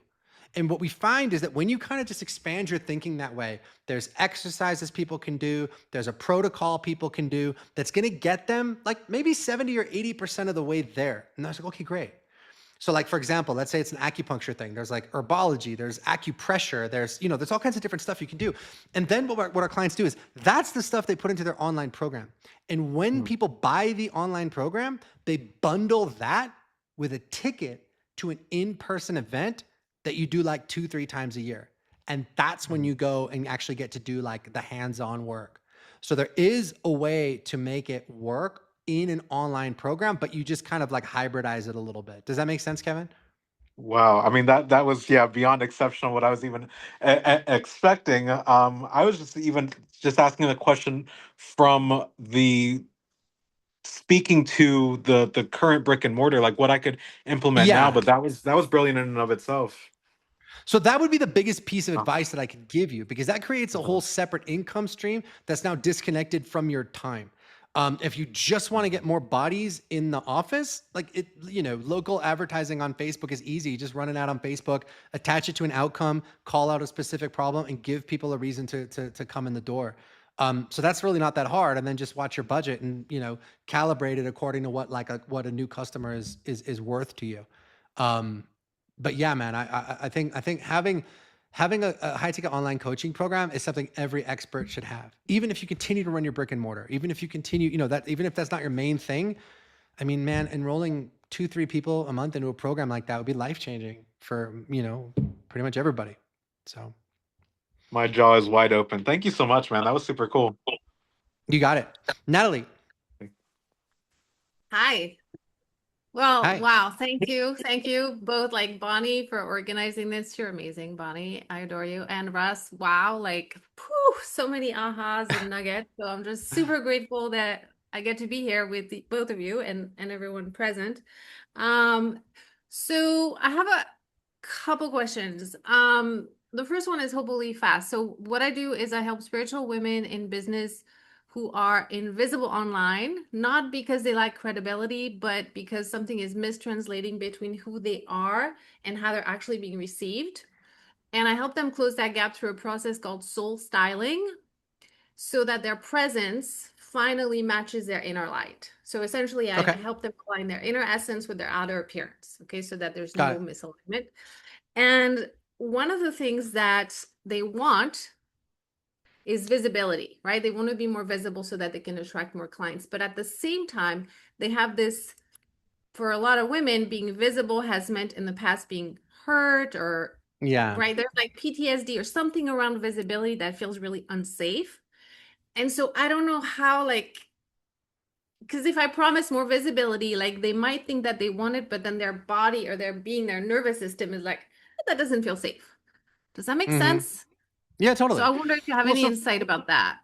Speaker 2: And what we find is that when you kind of just expand your thinking that way, there's exercises people can do, there's a protocol people can do that's going to get them like maybe 70 or 80% of the way there. And I was like, okay, great. So like, for example, let's say it's an acupuncture thing. There's like herbology, there's acupressure, there's all kinds of different stuff you can do. And then what our clients do is that's the stuff they put into their online program. And when people buy the online program, they bundle that with a ticket to an in-person event that you do like 2-3 times a year. And that's when you go and actually get to do like the hands-on work. So there is a way to make it work in an online program, but you just kind of like hybridize it a little bit. Does that make sense, Kevin?
Speaker 6: Wow. I mean, that was, yeah, beyond exceptional what I was even expecting. I was just asking the question from the speaking to the current brick and mortar, like what I could implement now,
Speaker 2: Yeah.
Speaker 6: but that was brilliant in and of itself.
Speaker 2: So that would be the biggest piece of
Speaker 6: Uh,
Speaker 2: advice that I could give you because that creates a
Speaker 6: uh,
Speaker 2: whole separate income stream that's now disconnected from your time. If you just want to get more bodies in the office, like local advertising on Facebook is easy. Just run it out on Facebook, attach it to an outcome, call out a specific problem, and give people a reason to come in the door. So that's really not that hard. And then just watch your budget and calibrate it according to what a new customer is worth to you. Um, but yeah, man, I think having a high ticket online coaching program is something every expert should have. Even if you continue to run your brick and mortar, even if you continue, even if that's not your main thing, I mean, man, enrolling 2-3 people a month into a program like that would be life changing for, pretty much everybody. So
Speaker 6: my jaw is wide open. Thank you so much, man. That was super cool.
Speaker 2: you got it. Natalie,
Speaker 7: Hi. Well,
Speaker 2: hi.
Speaker 7: wow. Thank you. Thank you both, like Bonnie, for organizing this. You're amazing, Bonnie. I adore you. And Russ, wow, like, whew, so many ahas and nuggets. So I'm just super grateful that I get to be here with both of you and everyone present. Um, so I have a couple questions. The first one is hopefully fast. So what I do is I help spiritual women in business who are invisible online, not because they lack credibility, but because something is mistranslating between who they are and how they're actually being received. And I help them close that gap through a process called soul styling so that their presence finally matches their inner light. So essentially, I
Speaker 2: Okay.
Speaker 7: help them align their inner essence with their outer appearance, okay, so that there's
Speaker 2: Got
Speaker 7: no
Speaker 2: it.
Speaker 7: misalignment. And one of the things that they want is visibility, right? They want to be more visible so that they can attract more clients. But at the same time, they have this, for a lot of women, being visible has meant in the past being hurt or,
Speaker 2: Yeah.
Speaker 7: right? There's like PTSD or something around visibility that feels really unsafe. And so I don't know how, like, because if I promise more visibility, like they might think that they want it, but then their body or their being, their nervous system is like, that doesn't feel safe. Does that make
Speaker 2: Mm-hmm.
Speaker 7: sense?
Speaker 2: Yeah,
Speaker 7: So
Speaker 2: totally.
Speaker 7: I wonder if you have
Speaker 2: Well,
Speaker 7: any
Speaker 2: so
Speaker 7: insight about that.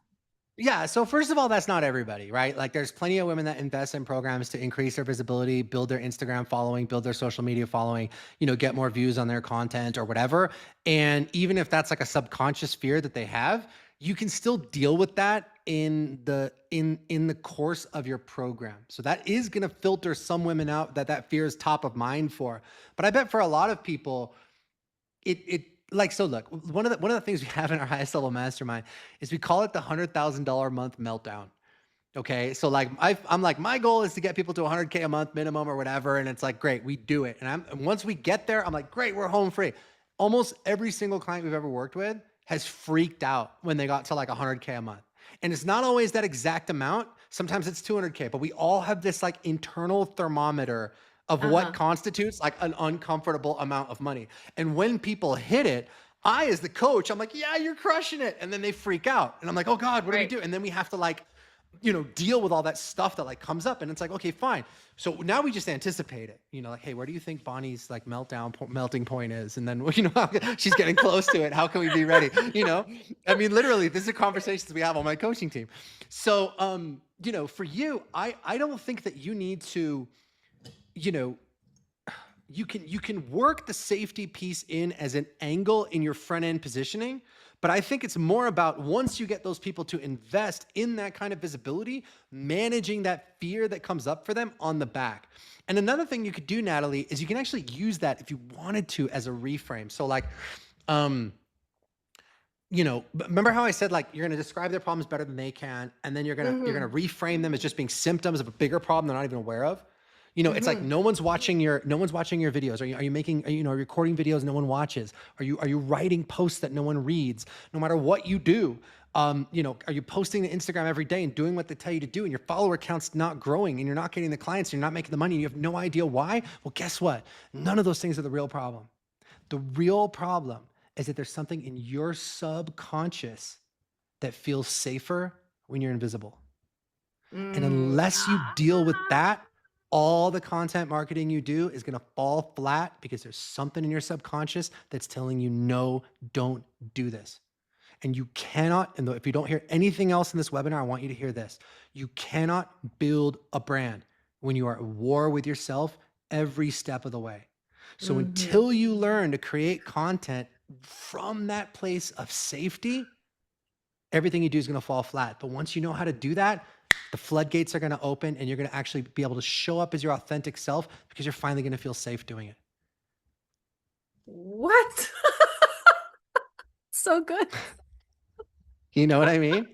Speaker 2: yeah. So first of all, that's not everybody, right? Like there's plenty of women that invest in programs to increase their visibility, build their Instagram following, build their social media following, get more views on their content or whatever. And even if that's like a subconscious fear that they have, you can still deal with that in the course of your program. So that is going to filter some women out that fear is top of mind for. But I bet for a lot of people, it like, so look, one of the things we have in our highest level mastermind is we call it the $100,000 a month meltdown. Okay. So like I'm like, my goal is to get people to 100K a month minimum or whatever. And it's like, great, we do it. And once we get there, I'm like, great, we're home free. Almost every single client we've ever worked with has freaked out when they got to like 100K a month. And it's not always that exact amount. Sometimes it's 200K, but we all have this like internal thermometer of what
Speaker 7: Uh-huh.
Speaker 2: constitutes like an uncomfortable amount of money. And when people hit it, I, as the coach, I'm like, yeah, you're crushing it. And then they freak out. And I'm like, oh God, what do we
Speaker 7: Right.
Speaker 2: do? And then we have to like deal with all that stuff that like comes up. And it's like, okay, fine. So now we just anticipate it, like, hey, where do you think Bonnie's like melting point is? And then, she's getting close to it. How can we be ready? I mean, literally, this are conversations we have on my coaching team. So, for you, I don't think that you need to, you can work the safety piece in as an angle in your front end positioning. But I think it's more about once you get those people to invest in that kind of visibility, managing that fear that comes up for them on the back. And another thing you could do, Natalie, is you can actually use that if you wanted to as a reframe. So like, remember how I said like you're going to describe their problems better than they can, and then you're going to reframe them as just being symptoms of a bigger problem they're not even aware of. It's like no one's watching your videos. Are you recording videos no one watches? Are you writing posts that no one reads? No matter what you do, are you posting to Instagram every day and doing what they tell you to do, and your follower count's not growing, and you're not getting the clients, and you're not making the money, and you have no idea why? Well, guess what? None of those things are the real problem. The real problem is that there's something in your subconscious that feels safer when you're invisible. And unless you deal with that, all the content marketing you do is going to fall flat because there's something in your subconscious that's telling you, no, don't do this. And you cannot, and if you don't hear anything else in this webinar, I want you to hear this. You cannot build a brand when you are at war with yourself every step of the way. So until you learn to create content from that place of safety, everything you do is going to fall flat. But once you know how to do that, the floodgates are going to open, and you're going to actually be able to show up as your authentic self because you're finally going to feel safe doing it.
Speaker 7: What? So good.
Speaker 2: You know what I mean?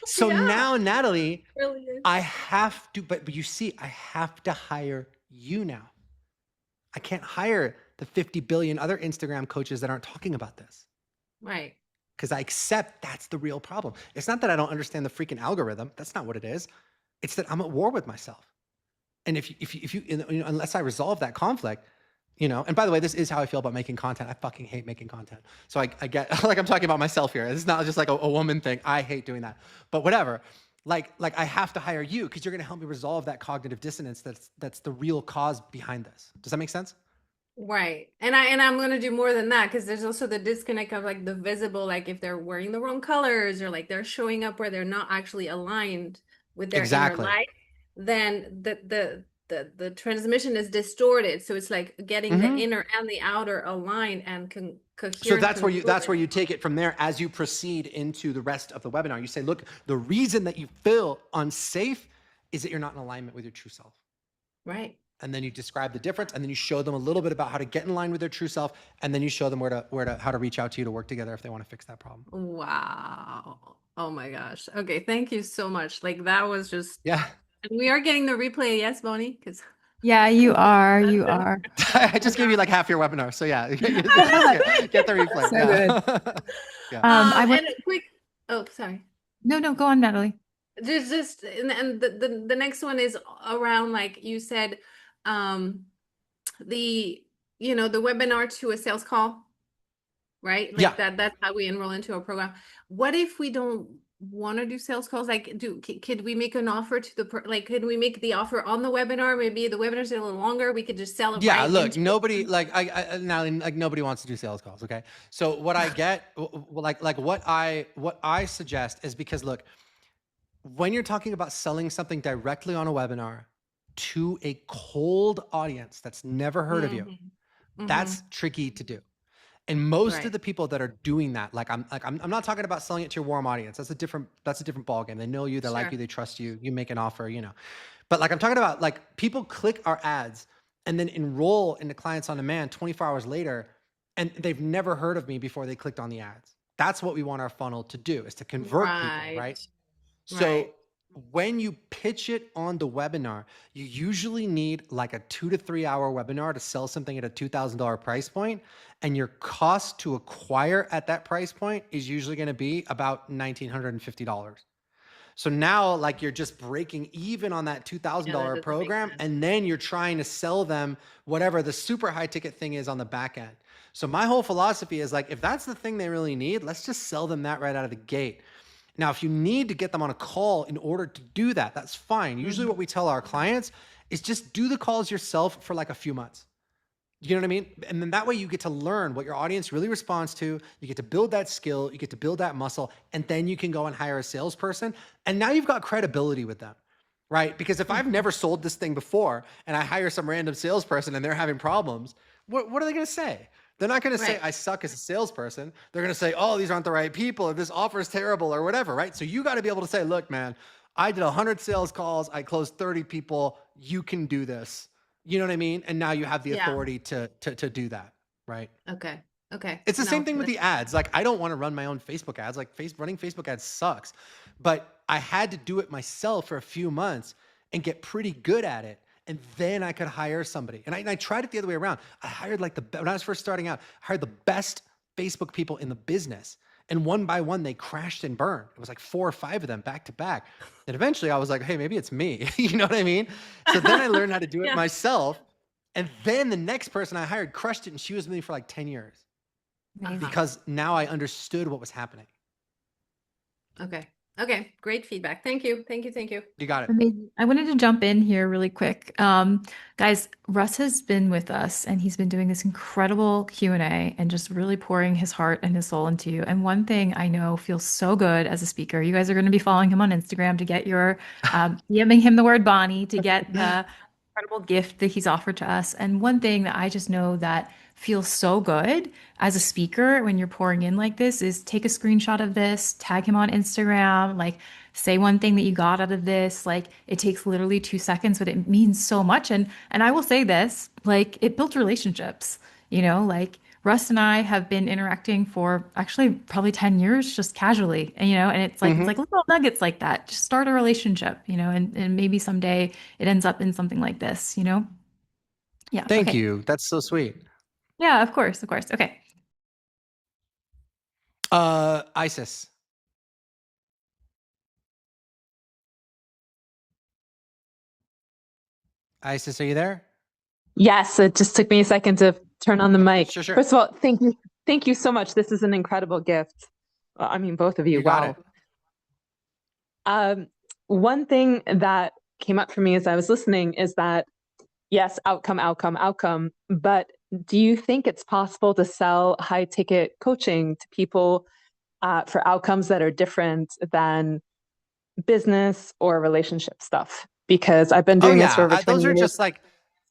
Speaker 2: So now, Natalie,
Speaker 7: Brilliant.
Speaker 2: I have to, but you see, I have to hire you now. I can't hire the 50 billion other Instagram coaches that aren't talking about this.
Speaker 7: Right.
Speaker 2: Because I accept that's the real problem. It's not that I don't understand the freaking algorithm. That's not what it is. It's that I'm at war with myself. And if you unless I resolve that conflict, and by the way, this is how I feel about making content. I fucking hate making content. So I get, like I'm talking about myself here. This is not just like a woman thing. I hate doing that. But whatever. Like I have to hire you because you're going to help me resolve that cognitive dissonance that's the real cause behind this. Does that make sense?
Speaker 7: Right. And I'm going to do more than that, because there's also the disconnect of like the visible, like if they're wearing the wrong colors, or like they're showing up where they're not actually aligned with their inner light, then the transmission is distorted. So it's like getting the inner and the outer aligned and coherent.
Speaker 2: So that's where you take it from there as you proceed into the rest of the webinar. You say, look, the reason that you feel unsafe is that you're not in alignment with your true self.
Speaker 7: Right.
Speaker 2: And then you describe the difference, and then you show them a little bit about how to get in line with their true self, and then you show them how to reach out to you to work together if they want to fix that problem.
Speaker 7: Wow. Oh my gosh. Okay, thank you so much. Like that was just
Speaker 2: And
Speaker 7: we are getting the replay, yes, Bonnie? Because
Speaker 1: Yeah, you are.
Speaker 2: I just gave you like half your webinar, so yeah, get the replay.
Speaker 1: So
Speaker 2: good.
Speaker 7: And a quick. Oh, sorry.
Speaker 1: No, go on, Natalie.
Speaker 7: Just and the next one is around, like you said, the webinar to a sales call, right? Like that's how we enroll into a program. What if we don't want to do sales calls? Like, could we make an offer to could we make the offer on the webinar? Maybe the webinar's a little longer. We could just sell it.
Speaker 2: Yeah, look, nobody nobody wants to do sales calls. Okay, so what I get, what I suggest is, because look, when you're talking about selling something directly on a webinar to a cold audience that's never heard of you, that's tricky to do. And most of the people that are doing that, I'm not talking about selling it to your warm audience. That's a different ballgame. They know you, they like you, they trust you, you make an offer, But I'm talking about people click our ads and then enroll into Clients on Demand 24 hours later, and they've never heard of me before they clicked on the ads. That's what we want our funnel to do, is to convert people, right? So when you pitch it on the webinar, you usually need like a 2 to 3 hour webinar to sell something at a $2,000 price point. And your cost to acquire at that price point is usually going to be about $1,950. So now you're just breaking even on that $2,000 program. And then you're trying to sell them whatever the super high ticket thing is on the back end. So my whole philosophy is if that's the thing they really need, let's just sell them that right out of the gate. Now, if you need to get them on a call in order to do that, that's fine. Usually what we tell our clients is just do the calls yourself for like a few months. You know what I mean? And then that way you get to learn what your audience really responds to. You get to build that skill, you get to build that muscle, and then you can go and hire a salesperson. And now you've got credibility with them, right? Because if I've never sold this thing before and I hire some random salesperson and they're having problems, what are they going to say? They're not going to say, I suck as a salesperson. They're going to say, oh, these aren't the right people, or this offer is terrible, or whatever, right? So you got to be able to say, look, man, I did 100 sales calls. I closed 30 people. You can do this. You know what I mean? And now you have the authority to do that, right?
Speaker 7: Okay. Okay.
Speaker 2: It's the same thing with the ads. Like, I don't want to run my own Facebook ads. Like, running Facebook ads sucks. But I had to do it myself for a few months and get pretty good at it. And then I could hire somebody. And I tried it the other way around. I hired when I was first starting out, I hired the best Facebook people in the business. And one by one, they crashed and burned. It was like 4 or 5 of them back to back. And eventually I was like, hey, maybe it's me. You know what I mean? So then I learned how to do it myself. And then the next person I hired crushed it. And she was with me for like 10 years. Because now I understood what was happening.
Speaker 7: Okay. Okay. Great feedback. Thank you. Thank you. Thank you.
Speaker 2: You got it.
Speaker 1: Amazing. I wanted to jump in here really quick. Guys, Russ has been with us and he's been doing this incredible Q&A and just really pouring his heart and his soul into you. And one thing I know feels so good as a speaker, you guys are going to be following him on Instagram to get your, DMing him the word Bonnie to get the incredible gift that he's offered to us. And one thing that I just know that feels so good as a speaker when you're pouring in like this is take a screenshot of this, tag him on Instagram, like say one thing that you got out of this. Like it takes literally 2 seconds, but it means so much. And I will say this, like it built relationships, like Russ and I have been interacting for actually probably 10 years just casually. And and it's like little nuggets like that. Just start a relationship, and maybe someday it ends up in something like this, Yeah.
Speaker 2: Thank
Speaker 1: Okay.
Speaker 2: you. That's so sweet.
Speaker 1: Yeah, of course, of course. Okay.
Speaker 2: Isis. Isis, are you there?
Speaker 8: Yes, it just took me a second to turn on the mic.
Speaker 2: Sure.
Speaker 8: First of all, thank you. Thank you so much. This is an incredible gift. I mean, both of you.
Speaker 2: You got
Speaker 8: Wow. One thing that came up for me as I was listening is that, yes, outcome. But do you think it's possible to sell high ticket coaching to people for outcomes that are different than business or relationship stuff? Because I've been doing this for over 20 years.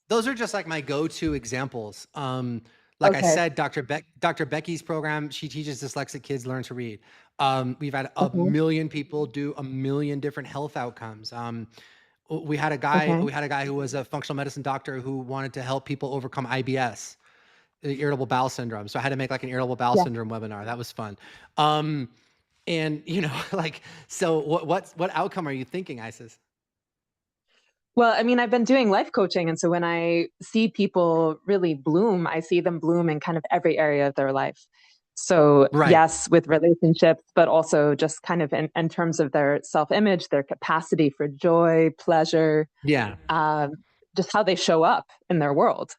Speaker 2: Those are just like my go-to examples. Like I said, Dr. Becky's program, she teaches dyslexic kids learn to read. We've had a million people do a million different health outcomes. We had a guy who was a functional medicine doctor who wanted to help people overcome IBS, irritable bowel syndrome. So I had to make like an irritable bowel syndrome webinar. That was fun. And so what outcome are you thinking, Isis?
Speaker 8: Well, I mean, I've been doing life coaching. And so when I see people really bloom, I see them bloom in kind of every area of their life. So yes, with relationships, but also just kind of in terms of their self-image, their capacity for joy, pleasure, just how they show up in their world.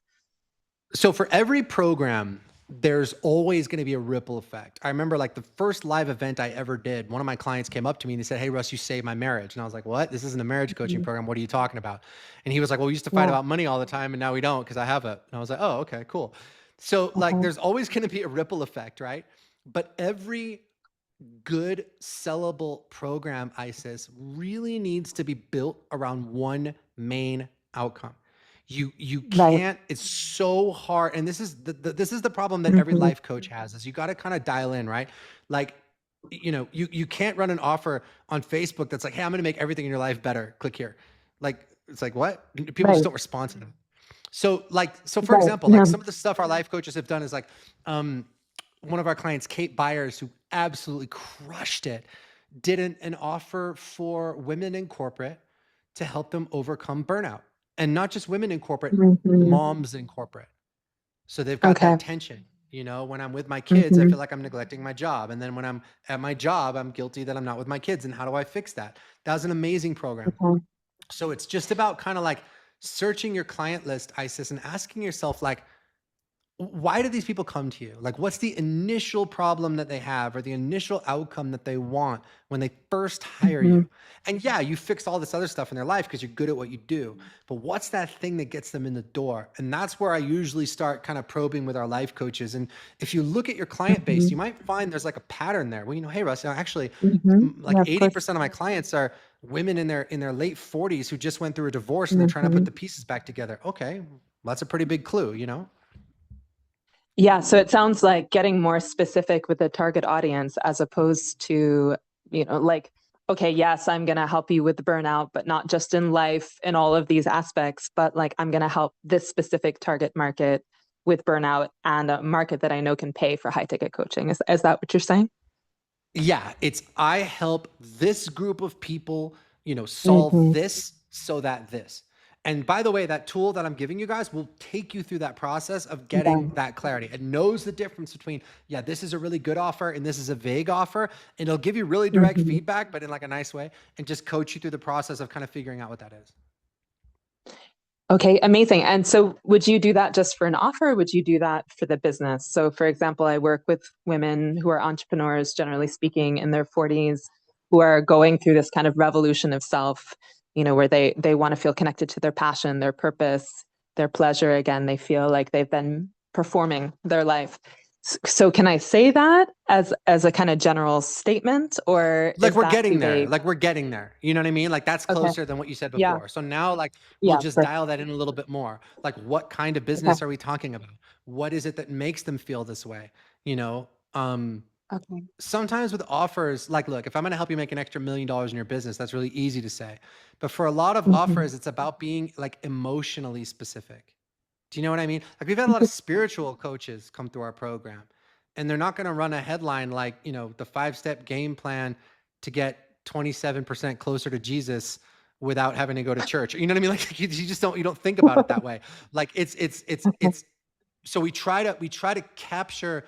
Speaker 2: So for every program, there's always going to be a ripple effect. I remember like the first live event I ever did, one of my clients came up to me and they said, hey, Russ, you saved my marriage. And I was like, what? This isn't a marriage coaching program. What are you talking about? And he was like, well, we used to fight about money all the time and now we don't because I have it. And I was like, oh, okay, cool. So like there's always going to be a ripple effect, right? But every good sellable program, Isis, really needs to be built around one main outcome. You can't, it's so hard. And this is the problem that every life coach has is you got to kind of dial in, right? Like, you can't run an offer on Facebook that's like, hey, I'm going to make everything in your life better. Click here. Like, it's like, what? People just don't respond to them. So for example, like some of the stuff our life coaches have done is like, one of our clients, Kate Byers, who absolutely crushed it, did an offer for women in corporate to help them overcome burnout. And not just women in corporate, moms in corporate. So they've got that tension. When I'm with my kids, I feel like I'm neglecting my job. And then when I'm at my job, I'm guilty that I'm not with my kids. And how do I fix that? That was an amazing program. So it's just about kind of like searching your client list, Isis, and asking yourself like, why do these people come to you? Like, what's the initial problem that they have or the initial outcome that they want when they first hire
Speaker 8: Mhm.
Speaker 2: you? And yeah, you fix all this other stuff in their life because you're good at what you do. But what's that thing that gets them in the door? And that's where I usually start kind of probing with our life coaches. And if you look at your client base, you
Speaker 8: Mhm.
Speaker 2: might find there's like a pattern there. Well, hey, Russ, actually,
Speaker 8: Mhm.
Speaker 2: like
Speaker 8: Yeah, of course.
Speaker 2: 80% of my clients are women in their late 40s who just went through a divorce and they're trying to put
Speaker 8: Mhm.
Speaker 2: the pieces back together. Okay, well, that's a pretty big clue.
Speaker 8: Yeah, so it sounds like getting more specific with the target audience as opposed to, like, okay, yes, I'm going to help you with burnout, but not just in life in all of these aspects, but like I'm going to help this specific target market with burnout and a market that I know can pay for high ticket coaching. Is that what you're saying?
Speaker 2: Yeah, it's I help this group of people, solve
Speaker 8: Hmm.
Speaker 2: this so that this. And by the way, that tool that I'm giving you guys will take you through that process of getting
Speaker 8: Yeah.
Speaker 2: that clarity. It knows the difference between, yeah, this is a really good offer and this is a vague offer. And it'll give you really direct
Speaker 8: Hmm.
Speaker 2: feedback, but in like a nice way, and just coach you through the process of kind of figuring out what that is.
Speaker 8: Okay, amazing. And so would you do that just for an offer? Or would you do that for the business? So for example, I work with women who are entrepreneurs, generally speaking, in their 40s, who are going through this kind of revolution of self, where they want to feel connected to their passion, their purpose, their pleasure again. They feel like they've been performing their life. So can I say that as a kind of general statement, or
Speaker 2: Like
Speaker 8: is
Speaker 2: we're
Speaker 8: that too
Speaker 2: getting there.
Speaker 8: vague?
Speaker 2: Like we're getting there. You know what I mean? Like that's
Speaker 8: Okay.
Speaker 2: closer than what you said
Speaker 8: Yeah.
Speaker 2: before. So now like we'll
Speaker 8: Yeah.
Speaker 2: just
Speaker 8: Perfect.
Speaker 2: dial that in a little bit more. Like what kind of
Speaker 8: Okay.
Speaker 2: business are we talking about? What is it that makes them feel this way? You know, um
Speaker 8: Okay.
Speaker 2: sometimes with offers, like look, if I'm going to help you make an extra $1 million in your business, that's really easy to say. But for a lot of
Speaker 8: Hmm.
Speaker 2: offers, it's about being like emotionally specific. Do you know what I mean? Like we've had a lot of spiritual coaches come through our program and they're not going to run a headline like, the 5-step game plan to get 27% closer to Jesus without having to go to church. You know what I mean? Like you just don't, you don't think about it that way. Like
Speaker 8: Okay.
Speaker 2: it's, so we try to capture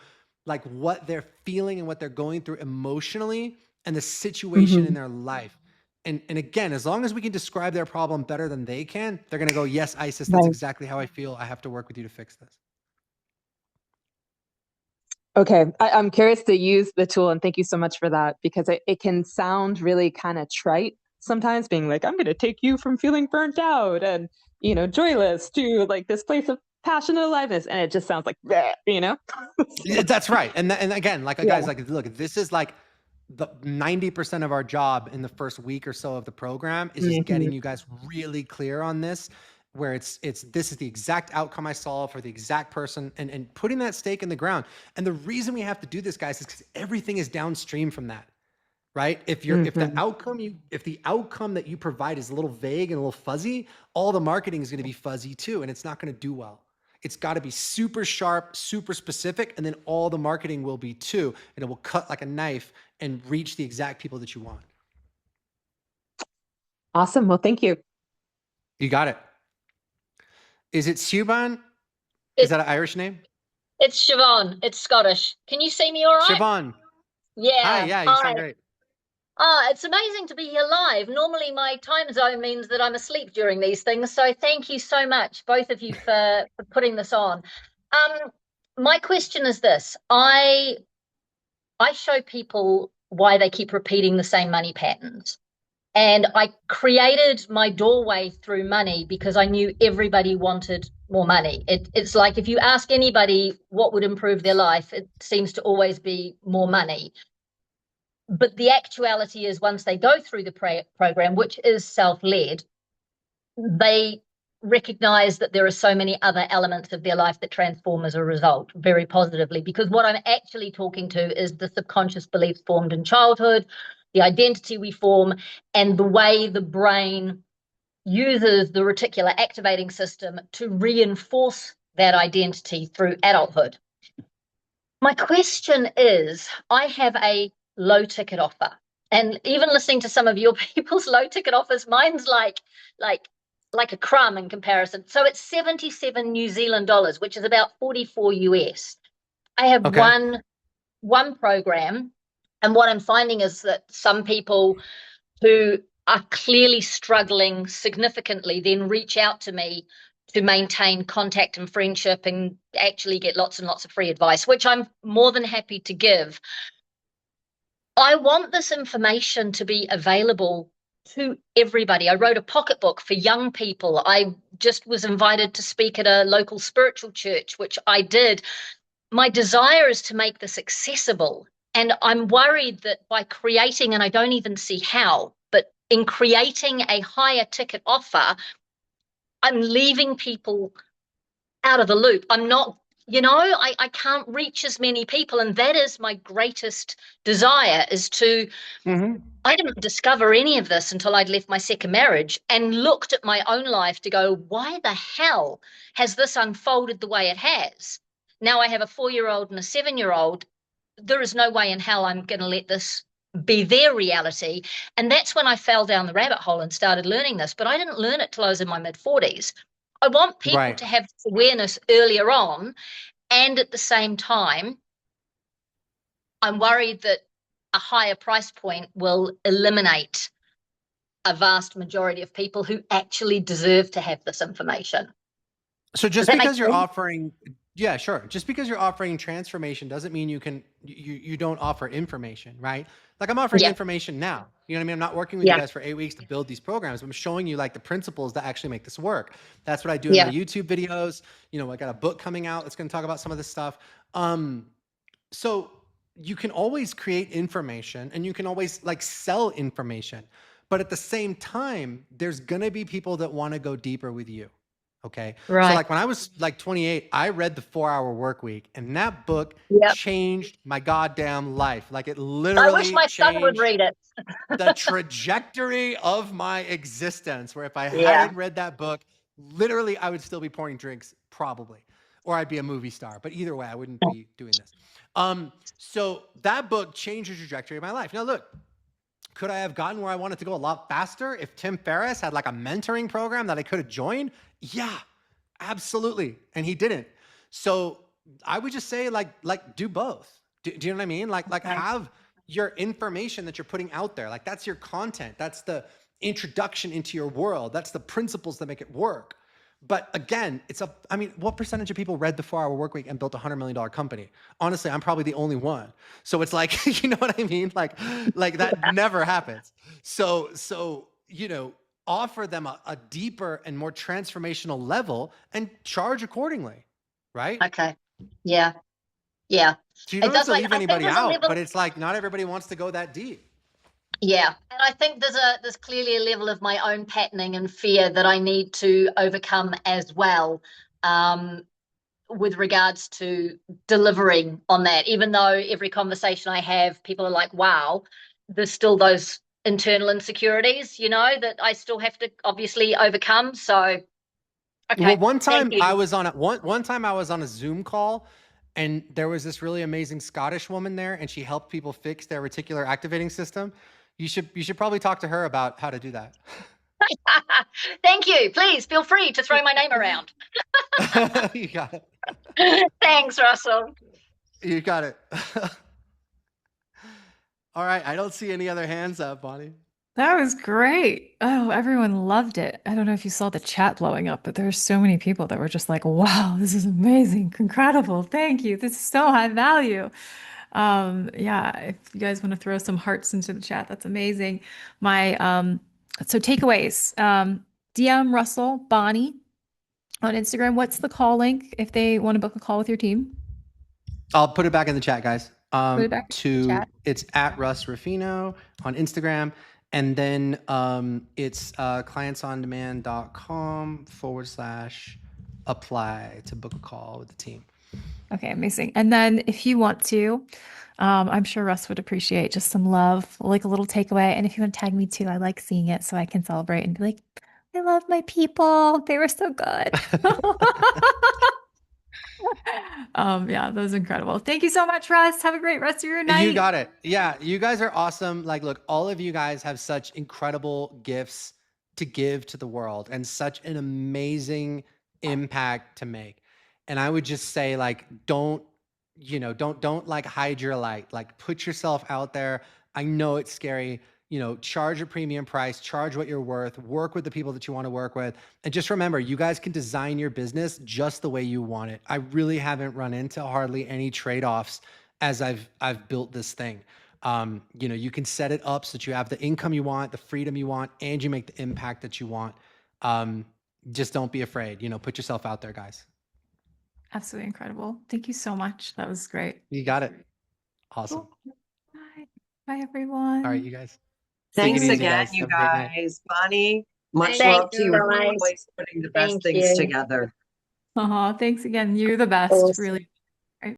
Speaker 2: like what they're feeling and what they're going through emotionally and the situation in
Speaker 8: Hmm.
Speaker 2: their life. And again, as long as we can describe their problem better than they can, they're going to go, yes, Isis, that's
Speaker 8: Right.
Speaker 2: exactly how I feel. I have to work with you to fix this.
Speaker 8: Okay, I'm curious to use the tool, and thank you so much for that because it can sound really kind of trite sometimes, being like, I'm going to take you from feeling burnt out and, joyless to like this place of passion and aliveness. And it just sounds like, bleh.
Speaker 2: Yeah,
Speaker 8: So,
Speaker 2: that's right. And again, like
Speaker 8: yeah.
Speaker 2: guys, like look, this is like the 90% of our job in the first week or so of the program is just
Speaker 8: Hmm.
Speaker 2: getting you guys really clear on this, where it's this is the exact outcome I saw for the exact person and putting that stake in the ground. And the reason we have to do this, guys, is because everything is downstream from that. Right?
Speaker 8: Hmm.
Speaker 2: If the outcome that you provide is a little vague and a little fuzzy, all the marketing is going to be fuzzy too, and it's not going to do well. It's got to be super sharp, super specific, and then all the marketing will be too, and it will cut like a knife and reach the exact people that you want.
Speaker 8: Awesome. Well, thank you.
Speaker 2: You got it. Is it Siobhan? Is
Speaker 9: It,
Speaker 2: that an Irish name?
Speaker 9: it's Siobhan. It's Scottish. Can you see me all right?
Speaker 2: Siobhan. Hi,
Speaker 9: Yeah.
Speaker 2: yeah, you
Speaker 9: Hi.
Speaker 2: sound great.
Speaker 9: It's amazing to be here live. Normally, my time zone means that I'm asleep during these things. So thank you so much, both of you, for putting this on. My question is this. I show people why they keep repeating the same money patterns. And I created my doorway through money because I knew everybody wanted more money. It's like if you ask anybody what would improve their life, it seems to always be more money. But the actuality is, once they go through the program, which is self-led, they recognize that there are so many other elements of their life that transform as a result very positively. Because what I'm actually talking to is the subconscious beliefs formed in childhood, the identity we form, and the way the brain uses the reticular activating system to reinforce that identity through adulthood. My question is, I have a low ticket offer. And even listening to some of your people's low ticket offers, mine's like like a crumb in comparison. So it's 77 New Zealand dollars, which is about 44 US. I have
Speaker 2: Okay.
Speaker 9: one program, and what I'm finding is that some people who are clearly struggling significantly then reach out to me to maintain contact and friendship and actually get lots and lots of free advice, which I'm more than happy to give. I want this information to be available to everybody. I wrote a pocketbook for young people. I just was invited to speak at a local spiritual church, which I did. My desire is to make this accessible. And I'm worried that by creating, and I don't even see how, but in creating a higher ticket offer, I'm leaving people out of the loop. I'm not, I can't reach as many people. And that is my greatest desire, is to, I didn't discover any of this until I'd left my second marriage and looked at my own life to go, why the hell has this unfolded the way it has? Now I have a 4-year-old and a 7-year-old. There is no way in hell I'm going to let this be their reality. And that's when I fell down the rabbit hole and started learning this. But I didn't learn it till I was in my mid-40s. I want people to have this awareness earlier on. And at the same time, I'm worried that a higher price point will eliminate a vast majority of people who actually deserve to have this information.
Speaker 2: So just because you're offering, yeah, sure. Just because you're offering transformation doesn't mean you don't offer information, right? Like I'm offering information now. You know what I mean? I'm not working with you guys for 8 weeks to build these programs. I'm showing you like the principles that actually make this work. That's what I do in my YouTube videos. I got a book coming out that's going to talk about some of this stuff. So you can always create information and you can always like sell information, but at the same time, there's going to be people that want to go deeper with you. Okay.
Speaker 9: Right.
Speaker 2: So like when I was like 28, I read the 4-Hour Workweek, and that book changed my goddamn life. Like it literally
Speaker 9: I wish my son would read it.
Speaker 2: The trajectory of my existence, where if I hadn't read that book, literally I would still be pouring drinks probably, or I'd be a movie star. But either way, I wouldn't be doing this. So that book changed the trajectory of my life. Now look, could I have gotten where I wanted to go a lot faster if Tim Ferriss had like a mentoring program that I could have joined? Yeah, absolutely. And he didn't. So I would just say like do both. Do you know what I mean? Like have your information that you're putting out there. Like that's your content. That's the introduction into your world. That's the principles that make it work. But again, what percentage of people read the 4-Hour Workweek and built a $100 million company? Honestly, I'm probably the only one. So it's like, you know what I mean? Like that never happens. So, offer them a deeper and more transformational level and charge accordingly. Right?
Speaker 9: Okay. Yeah. Yeah.
Speaker 2: So you don't have to leave anybody out, but it's like, not everybody wants to go that deep.
Speaker 9: Yeah. And I think there's clearly a level of my own patterning and fear that I need to overcome as well, with regards to delivering on that. Even though every conversation I have, people are like, wow, there's still those internal insecurities, that I still have to obviously overcome. So, okay.
Speaker 2: Well, one time I was on a Zoom call, and there was this really amazing Scottish woman there, and she helped people fix their reticular activating system. You should probably talk to her about how to do that.
Speaker 9: Thank you. Please feel free to throw my name around.
Speaker 2: You got it.
Speaker 9: Thanks, Russell.
Speaker 2: You got it. All right. I don't see any other hands up, Bonnie.
Speaker 1: That was great. Oh, everyone loved it. I don't know if you saw the chat blowing up, but there's so many people that were just like, wow, this is amazing. Incredible. Thank you. This is so high value. If you guys want to throw some hearts into the chat, that's amazing. So takeaways, DM Russell, Bonnie on Instagram. What's the call link if they want to book a call with your team?
Speaker 2: I'll put it back in the chat, guys.
Speaker 1: It's
Speaker 2: at Russ Ruffino on Instagram. And then it's clientsondemand.com/apply to book a call with the team.
Speaker 1: Okay, amazing. And then if you want to, I'm sure Russ would appreciate just some love, like a little takeaway. And if you want to tag me too, I like seeing it so I can celebrate and be like, I love my people. They were so good. That was incredible. Thank you so much, Russ. Have a great rest of your night.
Speaker 2: You got it. Yeah, you guys are awesome. Like, look, all of you guys have such incredible gifts to give to the world and such an amazing impact to make. And I would just say, like, don't like hide your light. Like, put yourself out there. I know it's scary. you know, charge a premium price, charge what you're worth, work with the people that you want to work with. And just remember, you guys can design your business just the way you want it. I really haven't run into hardly any trade-offs as I've built this thing. You know, you can set it up so that you have the income you want, the freedom you want, and you make the impact that you want. Just don't be afraid, you know, put yourself out there, guys.
Speaker 1: Absolutely incredible. Thank you so much. That was great.
Speaker 2: You got it. Awesome.
Speaker 1: Cool. Bye. Bye, everyone.
Speaker 2: All right, you guys. Take it
Speaker 5: Thanks
Speaker 2: easy,
Speaker 5: again,
Speaker 2: guys.
Speaker 5: you
Speaker 2: Have a great night.
Speaker 5: guys. Bonnie, much
Speaker 9: Thank
Speaker 5: love to
Speaker 9: you,
Speaker 5: you.
Speaker 9: guys.
Speaker 5: Always putting the best
Speaker 9: Thank
Speaker 5: things
Speaker 9: you.
Speaker 5: together.
Speaker 1: Thanks again. You're the best.
Speaker 9: Awesome.
Speaker 1: Really.